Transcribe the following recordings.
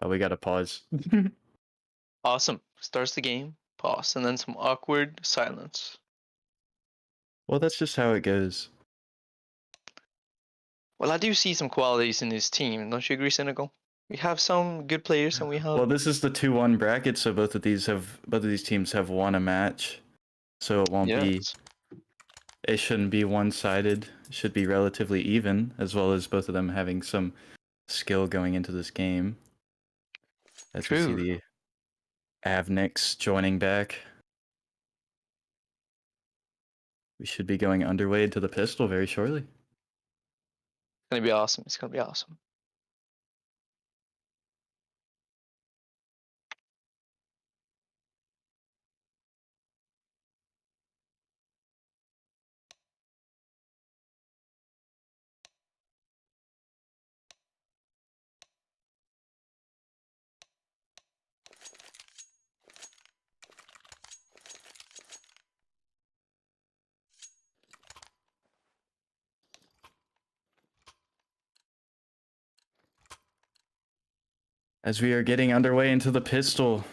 Oh, we gotta pause. Awesome. Starts the game, pause, and then some awkward silence. Well, that's just how it goes. Well, I do see some qualities in this team. Don't you agree, Cynical? We have some good players, and we have. Well, this is the 2-1 bracket, so both of these teams have won a match, so it won't be. Yes. It shouldn't be one-sided. It should be relatively even, as well as both of them having some skill going into this game. As we see True. the Avnix joining back. We should be going underway to the pistol very shortly. It's gonna be awesome. It's gonna be awesome. As we are getting underway into the pistol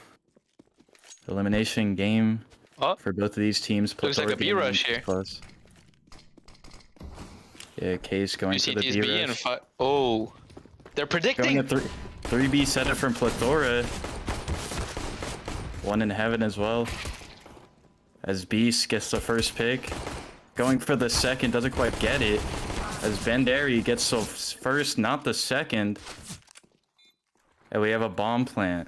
elimination game for both of these teams. Looks like a B rush here. Yeah, Case going for the B rush. Oh, they're predicting. Going a 3B setup from Plethora. One in heaven as well. As Beast gets the first pick. Going for the second, doesn't quite get it. As Bendari gets the first, not the second. And we have a bomb plant.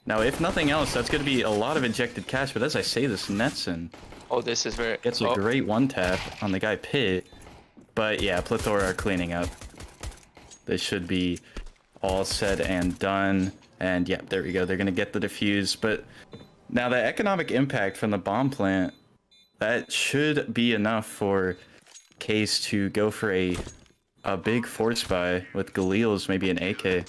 Now, if nothing else, that's going to be a lot of injected cash. But as I say this, Netson. Oh, this is very. Gets a great one tap on the guy Pit. But yeah, Plethora are cleaning up. This should be all said and done. And yeah, there we go. They're going to get the defuse. But now the economic impact from the bomb plant, that should be enough for Case to go for a big force buy with Galil's, maybe an AK.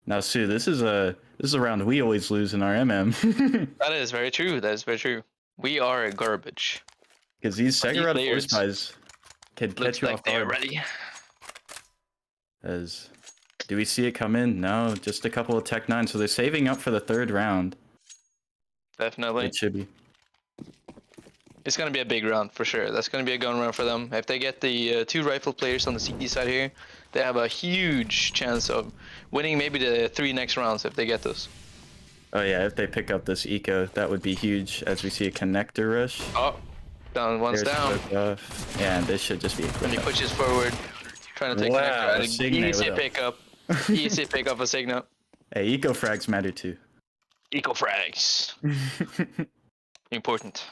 Now, Sue, this is a round we always lose in our MM. That is very true. That is very true. We are garbage. Because these second round force buys can catch you off guard. They're ready. As do we see it come in? No, just a couple of Tech 9. So they're saving up for the third round. Definitely. It should be. It's going to be a big round for sure. That's going to be a gun round for them. If they get the 2 rifle players on the CT side here, they have a huge chance of winning maybe the 3 next rounds if they get those. Oh yeah, if they pick up this eco, that would be huge as we see a connector rush. Oh, one's down. Yeah, and this should just be a When he pushes forward, trying to take connector. Easy pickup. Easy pick up a Signa. Hey, eco frags matter too. Eco frags. Important.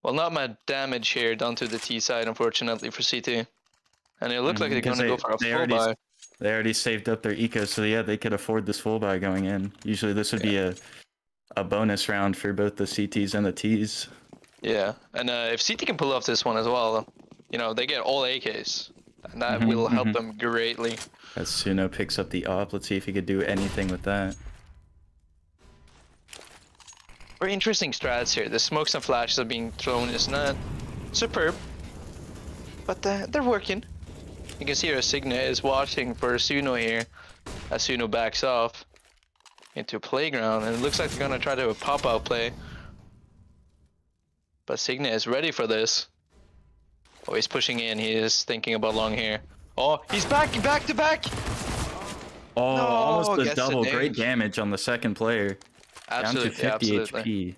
Well, not much damage here done to the T side, unfortunately, for CT. And it looks like they're going to go for a full buy. They already saved up their eco, so yeah, they could afford this full buy going in. Usually this would be a bonus round for both the CTs and the Ts. Yeah, and if CT can pull off this one as well, you know, they get all AKs. And that will help them greatly. As Suno picks up the op, let's see if he could do anything with that. Very interesting strats here. The smokes and flashes are being thrown is not superb, but they're working. You can see our Signa is watching for Suno here, as Suno backs off into playground, and it looks like they're gonna try to do a pop-out play. But Signa is ready for this. Oh, he's pushing in. He is thinking about long here. Oh, he's back to back. Oh, no, almost a double. Great damage on the second player. Absolutely, down to 50 absolutely. HP.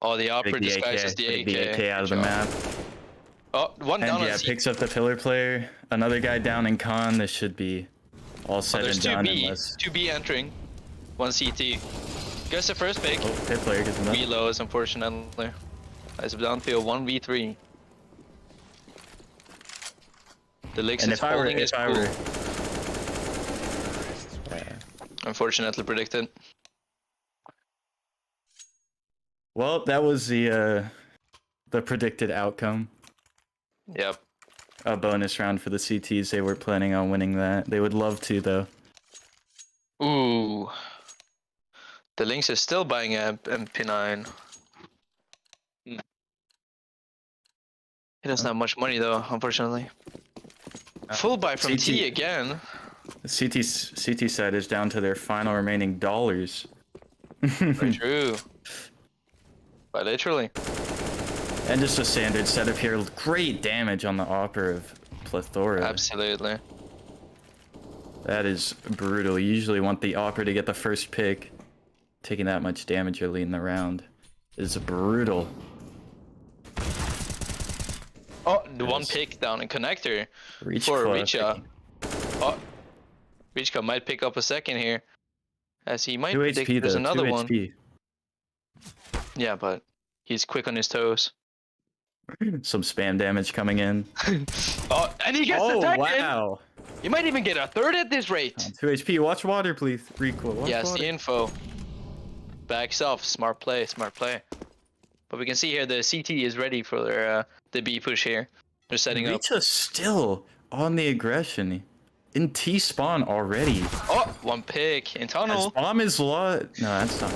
Oh, the opera disguises the AK. The AK out of the map. Oh, one down. And yeah, picks up the pillar player. Another guy down in con. This should be all said and done. There's 2B entering. 1 CT. Gets the first pick. Oh, pit player gets another. Reloads, unfortunately. As downfield 1v3. The Lix is holding his cool. Unfortunately predicted. Well, that was the predicted outcome. Yep. A bonus round for the CTs. They were planning on winning that. They would love to, though. Ooh. The Lynx is still buying a MP9. He doesn't have much money though, unfortunately. Full buy from CT T again. The CT side is down to their final remaining dollars. Very true. But literally. And just a standard setup here. Great damage on the Opera of Plethora. Absolutely. That is brutal. You usually want the Opera to get the first pick. Taking that much damage early in the round is brutal. Oh, the one pick down in connector for Richa. Oh, Richa might pick up a second here. As he might 2 predict HP there's though, another 2 one. HP. Yeah, but he's quick on his toes. Some spam damage coming in. Oh, and he gets the Oh, second! wow. You might even get a third at this rate! 2 HP, watch water please. Recoil, watch Yes, water. the info. Backs off, smart play, smart play. But we can see here the CT is ready for their, the B push here. They're setting up. Richa still on the aggression. In T-spawn already. Oh, one pick in tunnel. As bomb is No, that's not.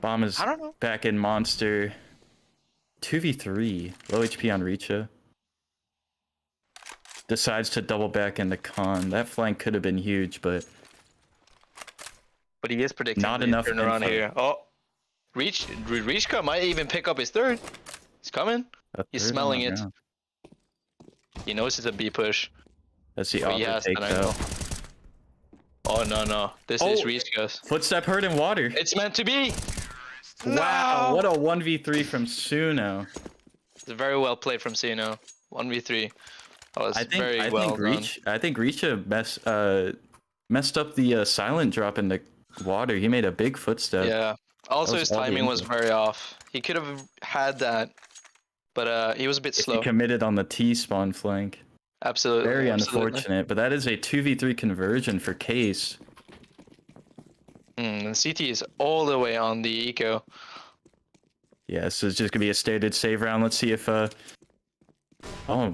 Bomb is I don't know. back in monster. 2v3. Low HP on Richa. Decides to double back into Con. That flank could have been huge, but But he is predicting not the enough turnaround info. here. Oh, Reachka might even pick up his third. He's coming. He's third smelling on it. the ground. He knows it's a B push. That's the But he Opera has take an though. angle. Oh no. This is Reachka's. Footstep heard in water. It's meant to be. Wow, No! what a 1v3 from Suno. It's very well played from Sino. 1v3. That was very well done. I think Richa messed up the silent drop in the water. He made a big footstep. Yeah. Also, was his all the timing was info. very off. He could have had that, but he was a bit If slow. he committed on the T-spawn flank. Absolutely. Very absolutely. unfortunate, but that is a 2v3 conversion for Case. And CT is all the way on the eco. Yeah, so it's just gonna be a standard save round. Let's see if oh,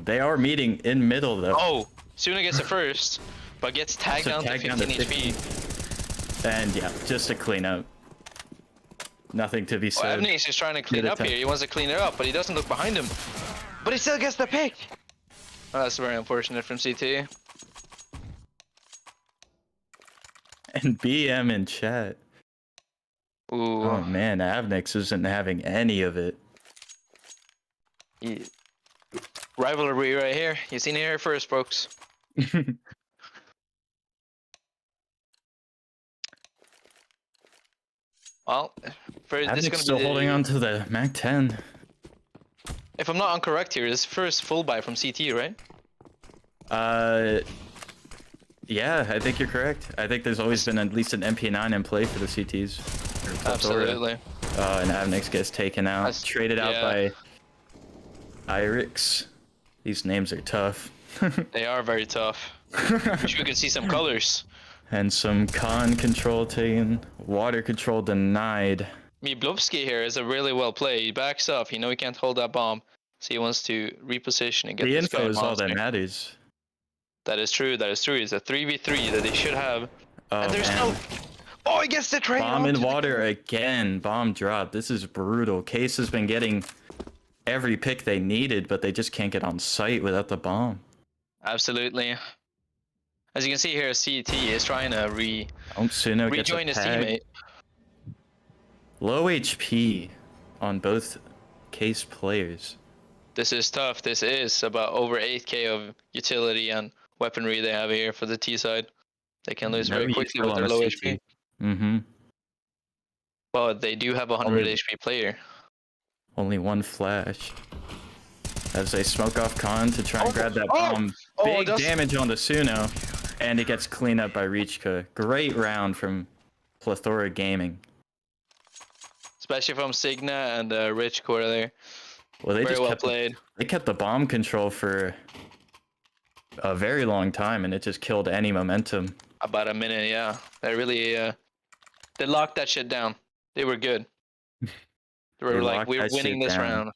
they are meeting in middle though. Oh, Suna gets it first, but gets tagged So down to tagged 15 down to HP. And yeah, just a clean up. Nothing to be Well, said. Evney is just trying to clean Good up attempt. here. He wants to clean it up, but he doesn't look behind him. But he still gets the pick. Oh, that's very unfortunate from CT. And BM in chat. Ooh. Oh man, Avnix isn't having any of it. Rivalry right here. You seen it here first, folks. Well, this is Avnix gonna still be holding on to the Mac 10. If I'm not incorrect here, this first full buy from CT, right? Yeah, I think you're correct. I think there's always been at least an MP9 in play for the CTs. or Plethora. Absolutely. And Avnix gets taken out, That's- traded out yeah. by Irix. These names are tough. They are very tough. Wish we could see some colors. And some con control taken, water control denied. Miblowski here is a really well play. He backs up. He know he can't hold that bomb, so he wants to reposition and get The this guy info is all that monster. matters. That is true. That is true. It's a 3v3 that they should have. Oh, And there's man. no. Oh, he gets the trade. Bomb in onto the- water again. Bomb drop. This is brutal. Case has been getting every pick they needed, but they just can't get on site without the bomb. Absolutely. As you can see here, CT is trying to Suno gets a rejoin his tag. teammate. Low HP on both Case players. This is tough. This is about over 8k of utility and weaponry they have here for the T side. They can lose very No quickly util with their on a low CT. HP. Mm-hmm. But they do have a 100 Only- HP player. Only one flash. As they smoke off Con to try and Oh, grab that oh, bomb. oh, Big that's- damage on the Suno. And it gets cleaned up by Reachka. Great round from Plethora Gaming. Especially from Signa and Rich Core there. Well, they Very just well kept played. They kept the bomb control for a very long time, and it just killed any momentum. About a minute, yeah. They really, they locked that shit down. They were good. They were They like, locked we're that winning shit this down. round.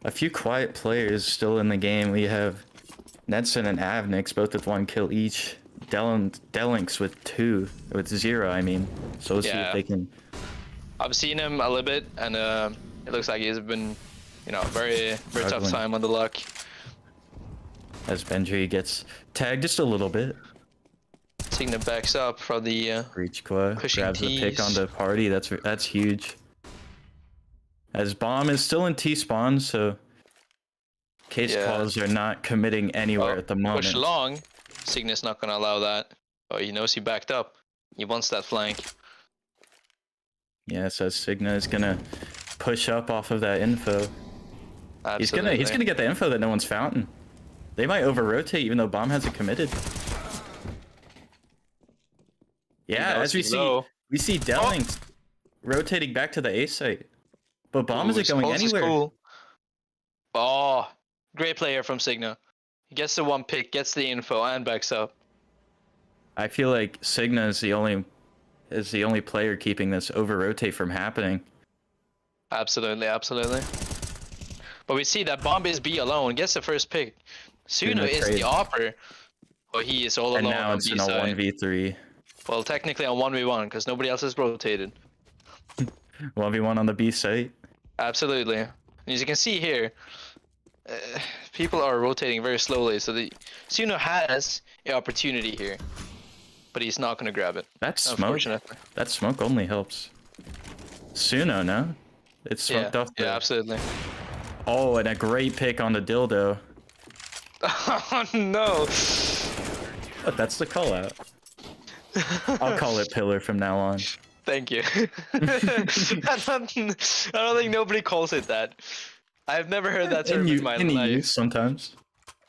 A few quiet players still in the game. We have Nedson and Avnix, both with 1 kill each. Delinks with 0, I mean. So we'll see Yeah. if they can... I've seen him a little bit, and it looks like he's been you know, very tough Struggling. time on the luck. As Benji gets tagged just a little bit. Signa backs up from the Reachqua pushing grabs the pick Ts. on the party. That's huge. As Bomb is still in T spawn, so CaceCaws are not committing anywhere at the moment. Push long. Signa's not gonna allow that. Oh, he knows he backed up. He wants that flank. Yeah, so Signa is gonna push up off of that info. Absolutely. He's gonna get the info that no one's fountain. They might over rotate even though Bomb hasn't committed. Yeah, as we see Delling rotating back to the A site. But Bomb isn't going anywhere. Cool. Oh, great player from Signa. He gets the one pick, gets the info, and backs up. I feel like Signa is the only player keeping this over rotate from happening. Absolutely, absolutely. But we see that Bomb is B alone, gets the first pick. Suno is the opper. Well, he is all alone. And now it's in a 1v3. Well, technically on 1v1 because nobody else has rotated. 1v1 on the B site. Absolutely. And as you can see here, people are rotating very slowly, so the Suno has an opportunity here, but he's not going to grab it. That smoke. That smoke only helps. Suno, no? It's smoked off. Yeah, absolutely. Oh, and a great pick on the dildo. Oh no! But that's the call out. I'll call it pillar from now on. Thank you. I don't think nobody calls it that. I've never heard that term in my life. Use sometimes.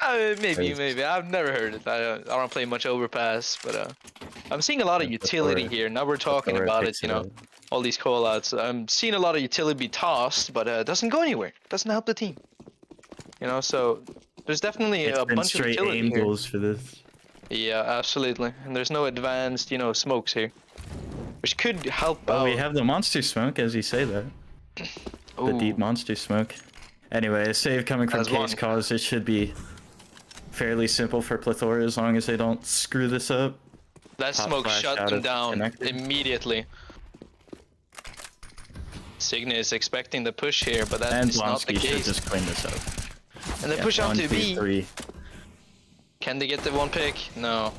Maybe. I've never heard it. I don't play much overpass, but I'm seeing a lot of utility here. Now we're talking about it, you know, all these callouts. I'm seeing a lot of utility be tossed, but it doesn't go anywhere. It doesn't help the team. You know, so there's definitely a bunch of utility aim here. goals for this. Yeah, absolutely. And there's no advanced, you know, smokes here, which could help out. We have the monster smoke, as you say that. The deep monster smoke. Anyway, a save coming from CaceCaws. It should be fairly simple for Plethora as long as they don't screw this up. That smoke shut them down immediately. Signa is expecting the push here, but that is not the case. Should just clean this up. And they push on to B. 3. Can they get the one pick? No.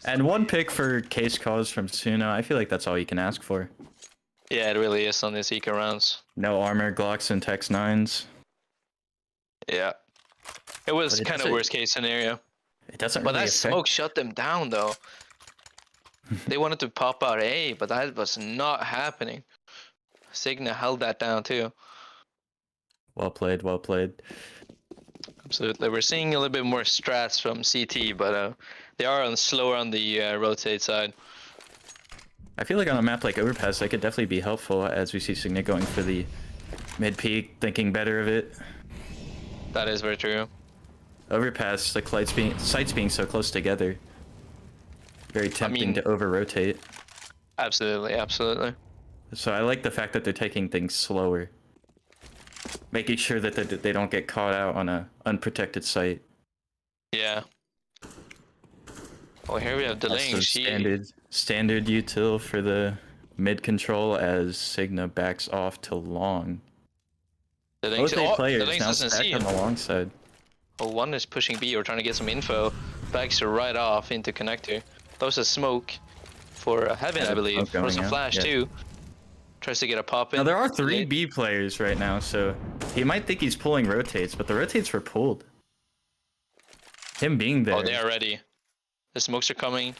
And one pick for CaceCaws from Suno. I feel like that's all you can ask for. Yeah, it really is on these eco rounds. No armor, Glocks, and Tex 9s. Yeah. It was kind of worst case scenario. It doesn't But really that smoke shut them down though. They wanted to pop out A, but that was not happening. Signa held that down too. Well played, well played. Absolutely. We're seeing a little bit more strats from CT, but they are slower on the rotate side. I feel like on a map like Overpass, that could definitely be helpful as we see Signa going for the mid peak, thinking better of it. That is very true. Overpass, the sites being so close together. Very tempting to over-rotate. Absolutely, absolutely. So I like the fact that they're taking things slower. Making sure that they don't get caught out on a unprotected site. Yeah. Well, here we have delaying. Standard util for the mid control as Signa backs off to long. Both players now stacked on the long side. Well, one is pushing B or trying to get some info. Backs right off into connector. Throws a smoke for Heaven, I believe. Throws a flash too. Tries to get a pop in. Now there are 3 B players right now, so he might think he's pulling rotates, but the rotates were pulled. Him being there. Oh, they are ready. The smokes are coming.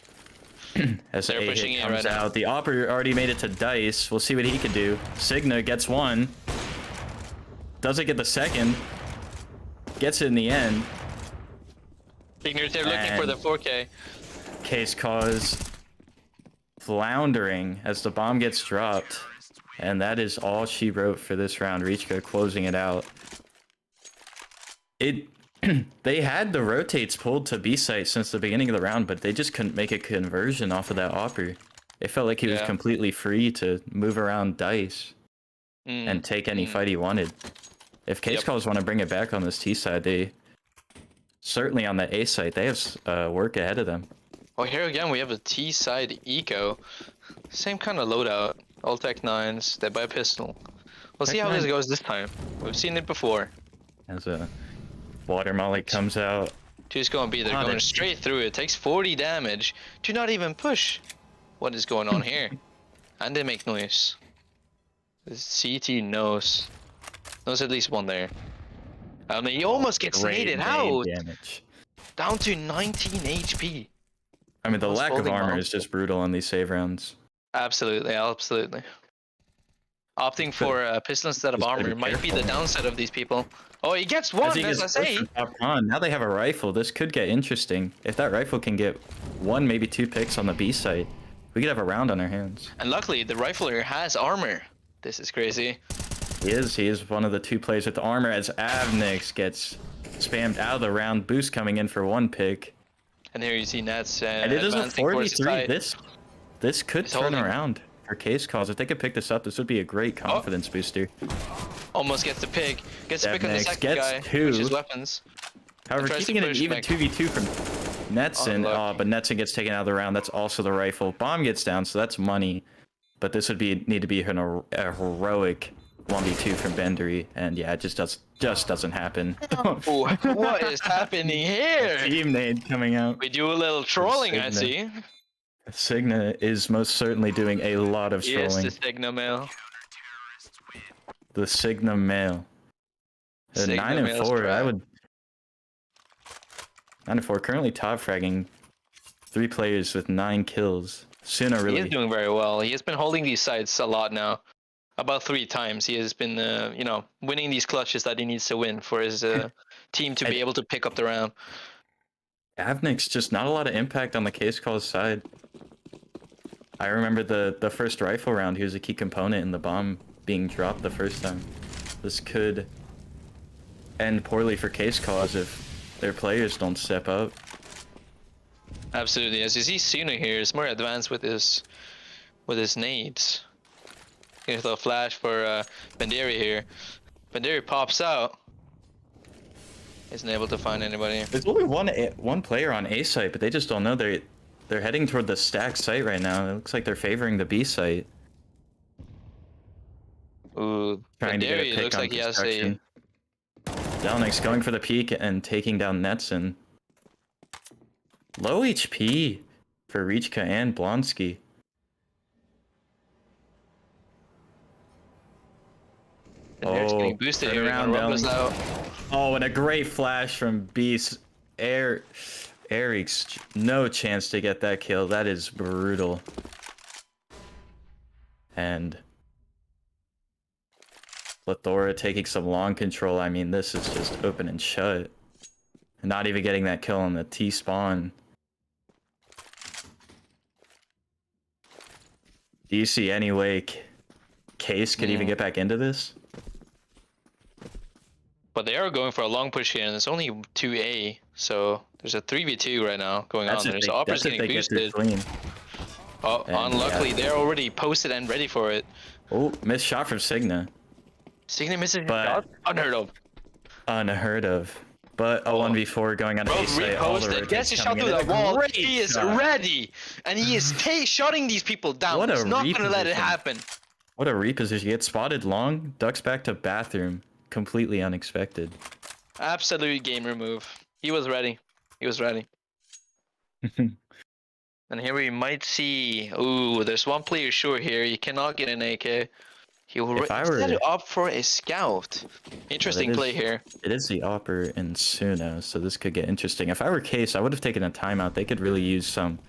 As they're pushing in right out. The Opper already made it to Dice. We'll see what he can do. Signa gets one. Doesn't get the second. Gets it in the end. They're looking for the 4K. CaceCaws floundering as the bomb gets dropped. And that is all she wrote for this round. Reachka closing it out. They had the rotates pulled to B site since the beginning of the round, but they just couldn't make a conversion off of that Opper. It felt like he was completely free to move around Dice and take any fight he wanted. If CaceCaws want to bring it back on this T side, they certainly on the A side, they have work ahead of them. Oh, here again we have a T side eco. Same kind of loadout. All Tech 9s, they buy a pistol. We'll see how this goes this time. We've seen it before. As a water molly comes out. Two's going B. They're going straight through. It takes 40 damage. Do not even push. What is going on here? And they make noise. The CT knows. Knows at least one there. And he almost gets naded out. Damage. Down to 19 HP. I mean, the lack of armor is just brutal on these save rounds. Absolutely, absolutely. Opting for pistol instead of armor might be the downside of these people. Oh, he gets one, as I say. Now they have a rifle. This could get interesting. If that rifle can get 1, maybe 2 picks on the B site, we could have a round on our hands. And luckily, the rifler has armor. This is crazy. He is one of the 2 players with the armor as Avnix gets spammed out of the round. Boost coming in for 1 pick. And here you see Nets and it is a 43. This could turn around for CaceCaws. If they could pick this up, this would be a great confidence booster. Almost gets the pick. Gets the pick on the second guy, which is weapons. However, keeping it an even 2v2 from Netson. But Netson gets taken out of the round. That's also the rifle. Bomb gets down, so that's money. But this would need to be a heroic 1v2 from Bendery, and yeah, it just doesn't happen. What is happening here? Team nade coming out. We do a little trolling, I see. Signa is most certainly doing a lot of trolling. Yes, the Signa male. The Signa male. 9 and 4. I would. 9 and 4. Currently top fragging 3 players with 9 kills. Suna really. He is doing very well. He has been holding these sites a lot now. About 3 times he has been, you know, winning these clutches that he needs to win for his team to be able to pick up the round. Avnix just not a lot of impact on the CaceCaws side. I remember the first rifle round. He was a key component in the bomb being dropped the first time. This could end poorly for CaceCaws if their players don't step up. Absolutely. As you see, Suna here is more advanced with his nades. Here's a flash for Bendery here. Bendery pops out. Isn't able to find anybody. There's only one player on A site, but they just don't know. They're heading toward the stack site right now. It looks like they're favoring the B site. Ooh, Bendery looks like he has a... Delnix going for the peak and taking down Netson. Low HP for Richka and Blonsky. Bendery's getting boosted here. Out. Oh, and a great flash from Beast. Eric's no chance to get that kill. That is brutal. And Plethora taking some long control. I mean, this is just open and shut. Not even getting that kill on the T-spawn. Do you see any way Case could even get back into this? But they are going for a long push here, and it's only 2A, so there's a 3v2 right now going on. There's Opera's getting boosted. Oh, unluckily, they're already posted and ready for it. Oh, missed shot from Signa. Signa misses shot? Unheard of. Unheard of. But a 1v4 going on A site. Reposted. Gets his shot through the wall. He is ready, and he is shutting these people down. He's not going to let it happen. What a reposition. Gets spotted long, ducks back to bathroom. Completely unexpected. Absolute gamer move. He was ready. He was ready. And here we might see... Ooh, there's one player sure here. He cannot get an AK. He will set up for a scout. Interesting play here. It is the Opper in Suno, so this could get interesting. If I were Case, I would have taken a timeout. They could really use some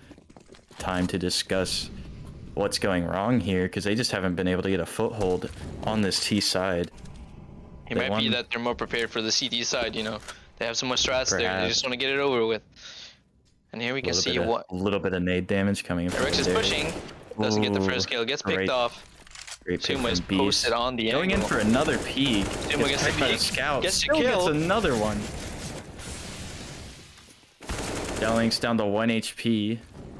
time to discuss what's going wrong here, because they just haven't been able to get a foothold on this T side. It might be that they're more prepared for the CT side, you know. They have so much strats there, they just want to get it over with. And here we can see a little bit of nade damage coming in. Rex is pushing, doesn't get the first kill, gets picked off. Suma is posted on the going angle. In for another peek. Suma gets the peek, gets the kill. Gets another one. Delnix down to 1 HP,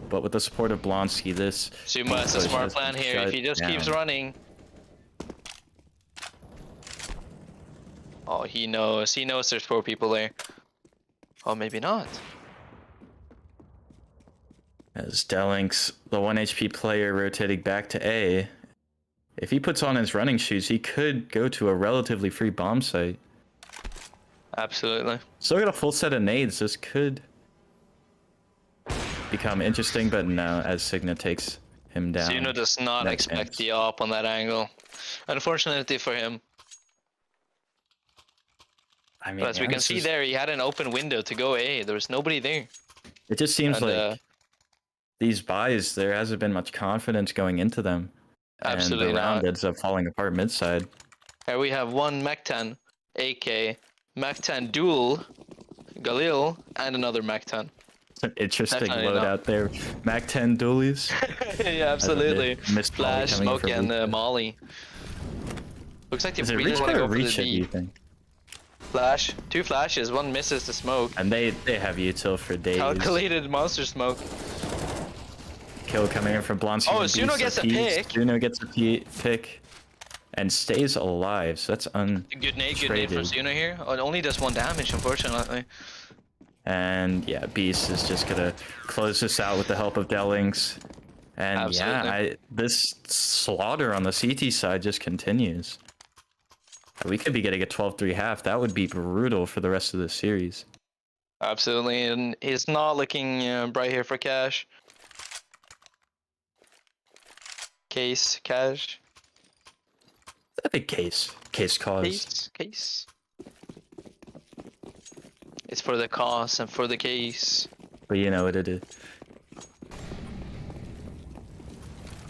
but with the support of Blonsky, this... Suma has a smart plan here, if he just keeps running. Oh, he knows there's 4 people there. Oh, maybe not. As Delnix, the 1 HP player, rotating back to A. if he puts on his running shoes, he could go to a relatively free bomb site. Absolutely. Still got a full set of nades. This could become interesting, but no, as Signa takes him down. Suno does not expect the op on that angle. Unfortunately for him. I mean, But as we can see there, he had an open window to go A. There was nobody there. It just seems like these buys, there hasn't been much confidence going into them. Absolutely and the round not. ends up falling apart mid-side. Here we have one Mech-10 AK, Mech-10 Duel, Galil, and another Mech-10. It's an interesting Definitely load not. out there. Mac 10 dualies. Yeah, absolutely. Missed volley Flash, coming smoke, from and Luca. Molly. Looks like they Is it really reach want to or go for the reach it, do you B. think? Flash, 2 flashes, 1 misses the smoke. And they have util for days. Calculated monster smoke. Kill coming in from Blonsky. Oh, Suno gets a pick. Suno gets a pick and stays alive, so that's Good nade from Suno here. Oh, it only does 1 damage, unfortunately. And yeah, Beast is just gonna close this out with the help of Dellings. And Absolutely. this slaughter on the CT side just continues. We could be getting a 12-3 half. That would be brutal for the rest of the series. Absolutely, and it's not looking bright here for Cash. Cash. I think CaceCaws. Case. It's for the cause and for the case. But you know what it is.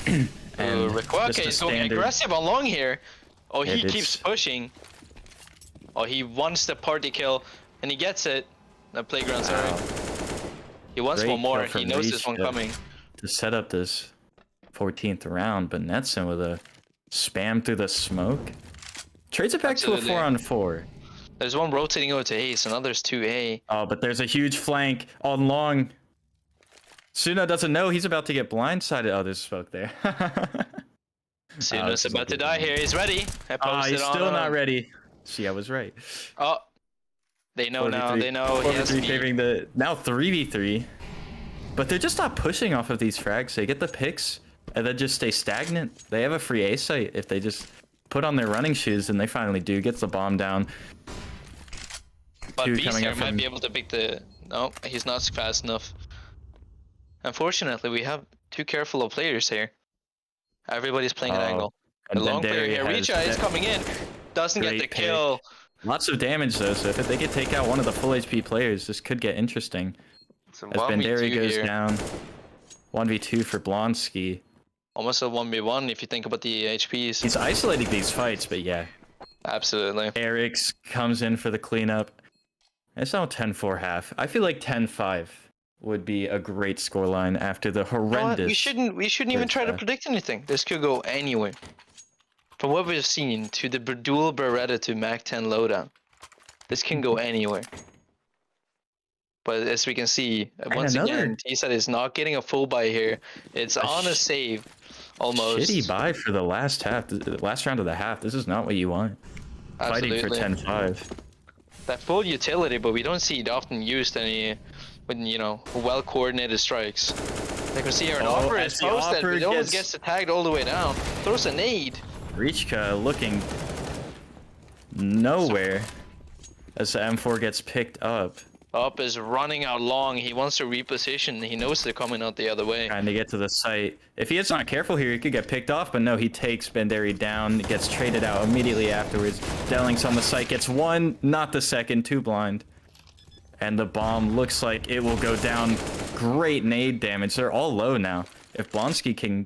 And Rikwake is going aggressive on long here. Oh, he keeps pushing. Oh, he wants the party kill, and he gets it. The playground, sorry. He wants one more. He knows this one coming. To set up this 14th round, but Netson with a spam through the smoke. Trades it back to a 4-on-4. There's one rotating over to A, so now there's 2A. Oh, but there's a huge flank on long. Suno doesn't know he's about to get blindsided. Oh, there's smoke there. Suno's about to die here. He's ready. He's still not ready. See, I was right. Oh, they know now. They know he has to be favoring the now 3v3. But they're just not pushing off of these frags. They get the picks and then just stay stagnant. They have a free A site if they just put on their running shoes, and they finally do. Gets the bomb down. But Beast here might be able to pick the... No, he's not fast enough. Unfortunately, we have too careful of players here. Everybody's playing an angle. The long player here, Richa is coming in. Doesn't get the kill. Lots of damage though, so if they could take out one of the full HP players, this could get interesting. As Banderi goes down. 1v2 for Blonsky. Almost a 1v1 if you think about the HPs. He's isolating these fights, but yeah. Absolutely. Eric's comes in for the cleanup. It's now 10-4 half. I feel like 10-5 would be a great scoreline after the horrendous... We shouldn't even try to predict anything. This could go anywhere. From what we've seen, to the dual Beretta to Mac 10 loadout, this can go anywhere. But as we can see, once again, he said he's not getting a full buy here. It's on a save, almost. Shitty buy for the last half, the last round of the half. This is not what you want. Absolutely. Fighting for 10-5. That full utility, but we don't see it often used any, when you know, well-coordinated strikes. You can see here an offer is posted, but it almost gets tagged all the way down. Throws a nade. Richka looking nowhere as the M4 gets picked up. Up is running out long. He wants to reposition. He knows they're coming out the other way. Trying to get to the site. If he is not careful here, he could get picked off, but no, he takes Banderi down, gets traded out immediately afterwards. Dellings on the site gets one, not the second, too blind. And the bomb looks like it will go down. Great nade damage. They're all low now. If Blonsky can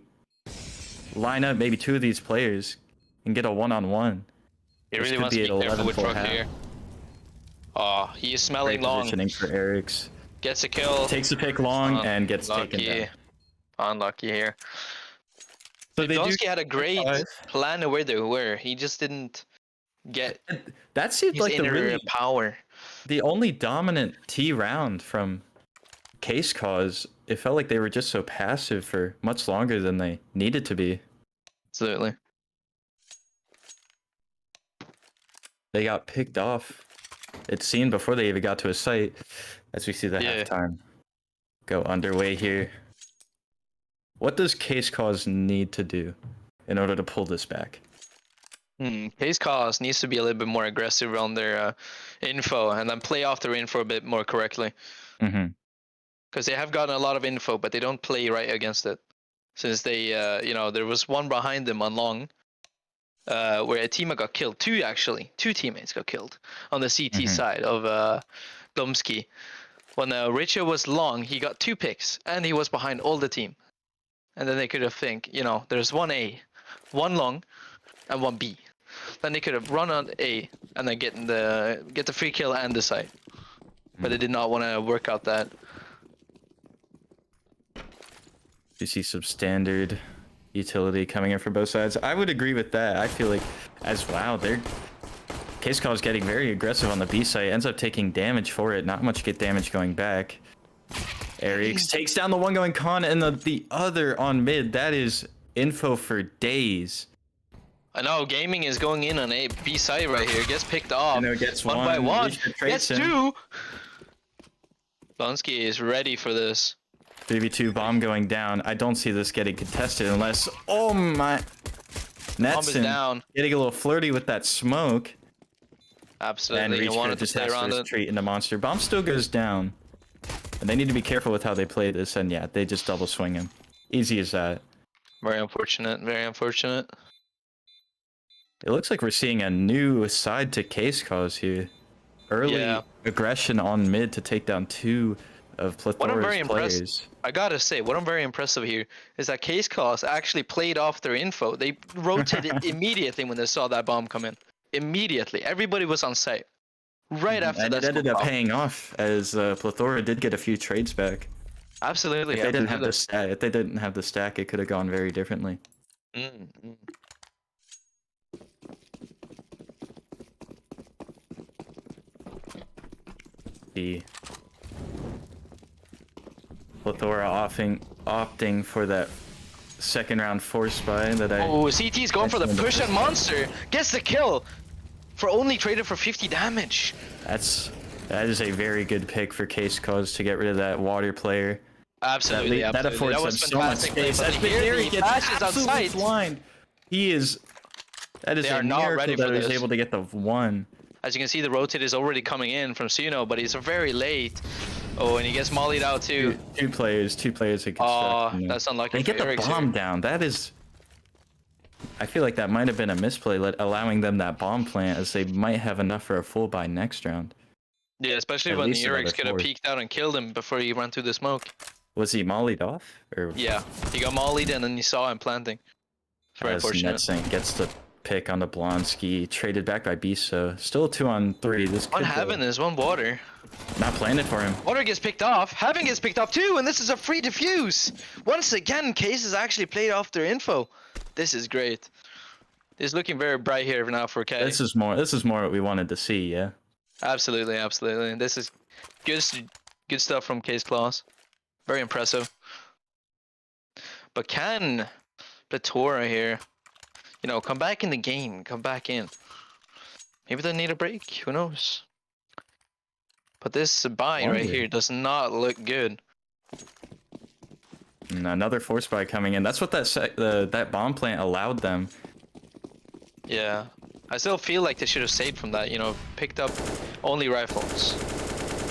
line up maybe 2 of these players and get a 1-on-1. He really wants to be careful with Truck here. Oh, he is smelling long. Positioning for Eric's. Gets a kill. Takes a pick long and gets taken down. Unlucky here. So Blonsky had a great plan of where they were. He just didn't get that seemed like the really power. The only dominant T round from CaceCaws. It felt like they were just so passive for much longer than they needed to be. Absolutely. They got picked off. It's seen before they even got to a site, as we see the halftime go underway here. What does CaceCaws need to do in order to pull this back. CaceCaws needs to be a little bit more aggressive on their info and then play off their info a bit more correctly. Mm-hmm. Because they have gotten a lot of info, but they don't play right against it. Since they, there was one behind them on long, where a teammate got killed. Two teammates got killed on the CT side of Glumsky. When Richard was long, he got 2 picks, and he was behind all the team. And then they could have think, there's one A, one long, and one B. Then they could have run on A and then get the free kill and the site. But they did not want to work out that. You see some standard utility coming in from both sides. I would agree with that. I feel like as wow, CaceCaws getting very aggressive on the B site, ends up taking damage for it. Not much get damage going back. Arix takes down the one going con and the other on mid. That is info for days. I know, gaming is going in on a B site right here. Gets picked off. Gets one by one. Gets 2. Blonsky is ready for this. 3v2 bomb going down. I don't see this getting contested unless... Oh my... Netson down. Getting a little flirty with that smoke. Absolutely. And Reach just has to retreat into monster. Bomb still goes down. And they need to be careful with how they play this. And yeah, they just double swing him. Easy as that. Very unfortunate. Very unfortunate. It looks like we're seeing a new side to CaceCaws here. Early aggression on mid to take down 2 of Plethora's players. I gotta say, what I'm very impressive here is that CaceCaws actually played off their info. They rotated immediately when they saw that bomb come in. Immediately. Everybody was on site. Right after that. And it ended up paying off as Plethora did get a few trades back. Absolutely. If they didn't have the stack, it could have gone very differently. The Plethora opting for that second round force buy that I... Oh, CT's going for the push on monster. Gets the kill. For only traded for 50 damage. That is a very good pick for CaceCaws to get rid of that water player. Absolutely, that affords them so much space. As Big gets absolutely blind. That is a miracle that he was able to get the 1. As you can see, the rotate is already coming in from Suno, but he's very late. Oh, and he gets mollied out too. Two players in construction. Oh, that's unlucky. They get the bomb down. That is... I feel like that might have been a misplay, allowing them that bomb plant, as they might have enough for a full buy next round. Yeah, especially when the Eric's could have peeked out and killed him before he ran through the smoke. Was he mollied off? Or... Yeah, he got mollied and then you saw him planting. It's very unfortunate. Netson gets the pick on the Blonsky, traded back by Biso. Still 2-on-3. This one Heaven is one Water. Not planted for him. Water gets picked off. Heaven gets picked off too, and this is a free defuse. Once again, Case has actually played off their info. This is great. It's looking very bright here now for K. This is more what we wanted to see, yeah. Absolutely, absolutely. This is good stuff from CaceCaws. Very impressive. But can Plethora here, come back in the game, come back in. Maybe they need a break, who knows? But this buy right here does not look good. And another force buy coming in. That's what that bomb plant allowed them. Yeah. I still feel like they should have saved from that, picked up only rifles.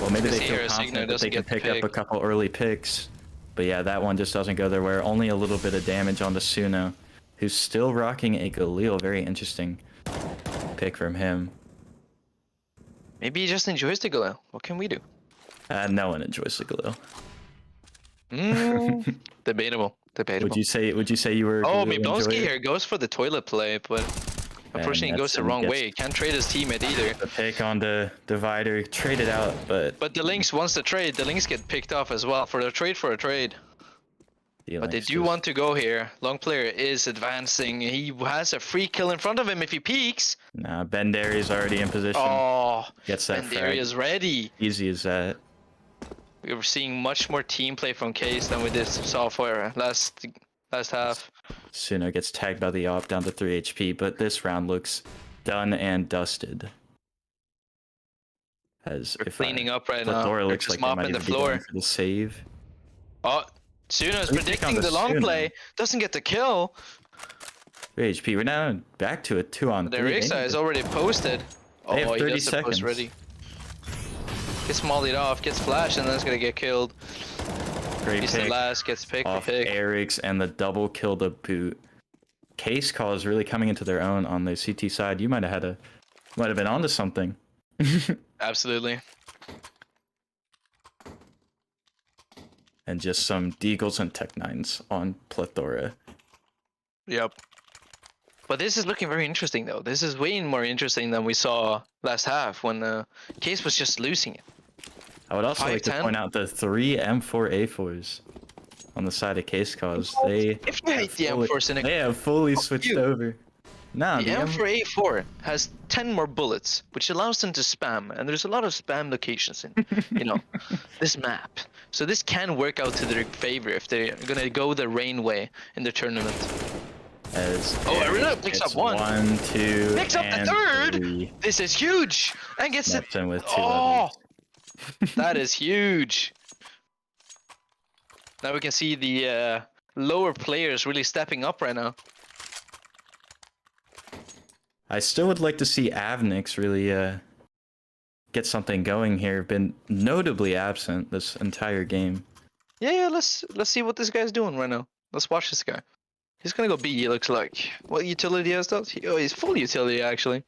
Well, maybe they feel confident that they can pick up a couple early picks. But yeah, that one just doesn't go their way. Only a little bit of damage on the Suno, who's still rocking a Galil. Very interesting pick from him. Maybe he just enjoys the Galil. What can we do? No one enjoys the Galil. Debatable. Would you say you were? Oh, Blonsky here goes for the toilet play, but unfortunately he goes the wrong way. Can't trade his teammate either. The pick on the divider, traded out, but the Lynx wants to trade. The Lynx get picked off as well for a trade. But they do want to go here. Long player is advancing. He has a free kill in front of him if he peeks. Nah, Bendary is already in position. Oh, gets that. Bendary is ready. Easy as that. We were seeing much more team play from Case than we did software last half. Suno gets tagged by the op down to 3 HP, but this round looks done and dusted. As they're cleaning up right now. They're looks like mopping the floor. For the save. Oh, Suno is predicting the long play. Doesn't get the kill. 3 HP. We're now back to a 2-on-3. The Rixa is already posted. They have 30 he does the seconds. post ready. Gets mollied off, gets flashed, and then it's gonna get killed. Great He's the pick last, gets picked. off Pick. Eric's and the double kill to boot. CaceCaws really coming into their own on the CT side. You might have been onto something. Absolutely. And just some Deagles and Tech-9s on Plethora. Yep. But this is looking very interesting, though. This is way more interesting than we saw last half when Case was just losing it. I would also like to 5-10. point out the 3 M4A4s on the side of CaceCaws. If you hate the M4s in a they have fully switched over. No, the M4A4 has 10 more bullets, which allows them to spam, and there's a lot of spam locations in, this map. So this can work out to their favor if they're gonna go the rain way in the tournament. Arena picks up one. 1, 2, Picks up the and third. 3. This is huge, and gets it. Left in with 2 Oh, others. that is huge. Now we can see the lower players really stepping up right now. I still would like to see Avnix really get something going here. Been notably absent this entire game. Yeah. Let's see what this guy's doing right now. Let's watch this guy. He's gonna go B. It looks like. What utility has that? Oh, he's full utility actually.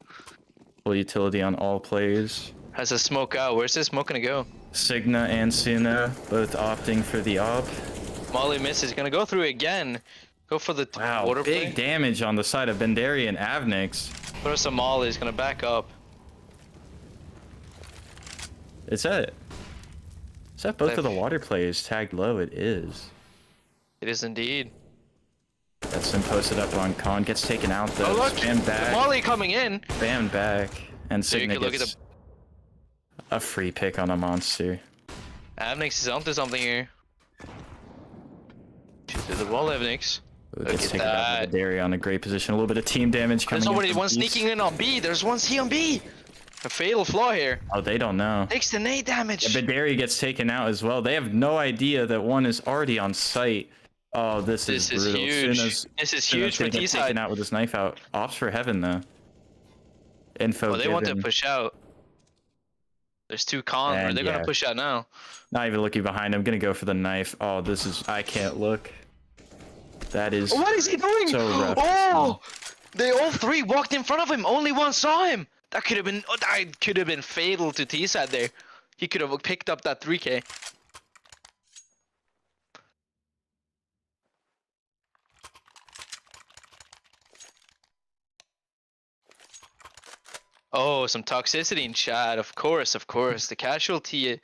Full utility on all players. Has a smoke out. Where's this smoke gonna go? Signa and Suna both opting for the op. Molly misses. Gonna go through again. Go for the Wow, water big play. damage on the side of Benderi and Avnix. Throw some Molly. He's gonna back up. Is that both of the water players tagged low? It is. It is indeed. That's been posted up on Con. Gets taken out though. Oh look! Spam back. Molly coming in. Spam back. And So you Signa can look at gets a free pick on a monster. Avnix is onto something here. Shoot through the wall, Avnix. Ooh, Look gets at taken out by that. Benderi on a great position. A little bit of team damage coming There's in already from one East. sneaking in on B. There's one C on B. A fatal flaw here. Oh, they don't know. Takes the nade damage. Benderi gets taken out as well. They have no idea that one is already on site. Oh, this is brutal. huge. Suna's This is Suna's huge for gonna get T taken side. out with his knife out. Ops for heaven though. Info Oh, they want to given. push out. There's two cons. And They're yeah. gonna push out now. Not even looking behind him. Gonna go for the knife. Oh, this is. I can't look. That is. What is he doing? So rough. Oh! They all three walked in front of him. Only one saw him. That could have been. Oh, that could have been fatal to T side there. He could have picked up that 3K. Oh, some toxicity in chat. Of course. The casualty,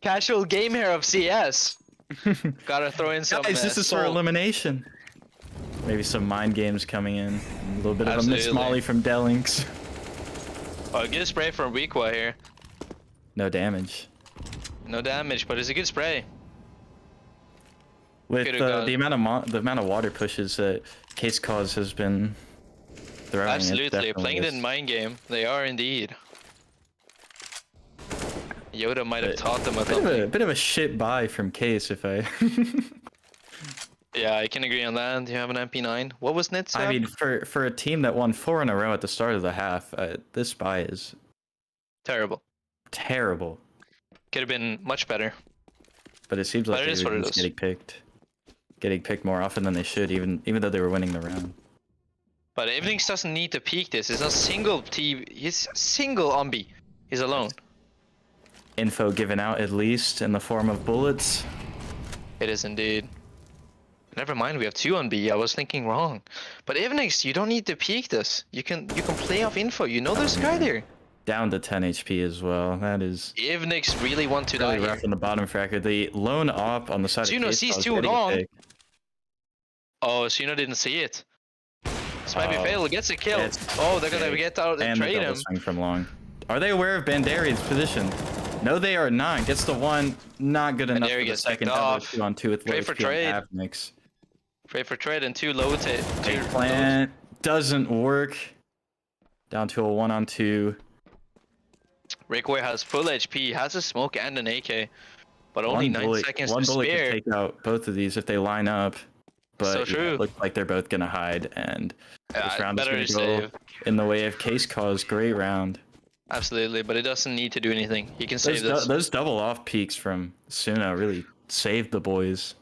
casual game here of CS. Gotta throw in some. Guys, this is for salt. elimination. Maybe some mind games coming in. A little bit of a miss Absolutely. molly from Dellings. Oh, good spray from Weekwa here. No damage. No damage, but it's a good spray. With Could've gone- the amount of water pushes that CaceCaws has been throwing. it's Absolutely, definitely playing it is- in mind game. They are indeed. Yoda might have But- taught them a Bit of something. a bit of a shit buy from Case if I. Yeah, I can agree on that. You have an MP9. What was Nit's? I mean, for a team that won 4 in a row at the start of the half, this buy is terrible. terrible. Could have been much better. But it seems like But it is they're what it just is. getting picked more often than they should, even though they were winning the round. But Evenings doesn't need to peek this. It's a single T. He's single on B. He's alone. Info given out at least in the form of bullets. It is indeed. Never mind, we have 2 on B. I was thinking wrong. But Evenings, you don't need to peek this. You can play off info. You know there's a guy there. Down to 10 HP as well. That is Evenings really want to really die rough here. on the bottom fracker. The lone op on the side Suno of sees CaceCaws 2 getting long. picked. Oh, Suno didn't see it. This might be Oh. fatal. Gets a kill. It's Oh, they're gonna big. get out and And the trade double him. swing from long. Are they aware of Banderi's position? No, they are not. Gets the one. Not good enough Banderi for the gets second. picked Double off. 2 on 2 with Trade low for HP on trade. Avnix. Trade for trade and 2 low to Big plant doesn't work. Down to a 1-on-2. Rickway has full HP, has a smoke and an AK, but only 9 seconds One to bullet spare. can take out both of these if they line up. But So yeah, true. it looks like they're both gonna hide, and this round is better gonna to go save. in the way of CaceCaws. Great round. Absolutely, but it doesn't need to do anything. He can save this. Those double off peaks from Suno really saved the boys.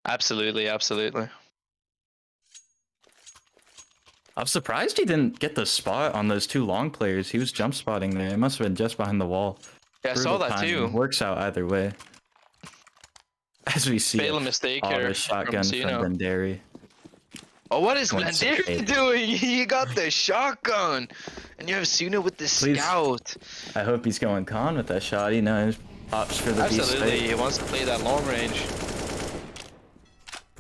Absolutely, absolutely. I'm surprised he didn't get the spot on those two long players. He was jump spotting there. It must have been just behind the wall. Yeah, I saw Brutal that timing. too. Works out either way. As we see, Fatal mistake oh, here the shotgun from Benderi. Oh, what is Going Blenderi 6-8. doing? He got the shotgun, and you have Suno with the Please. scout. I hope he's going con with that shot. He knows opts for the Absolutely, beast. he wants to play that long range.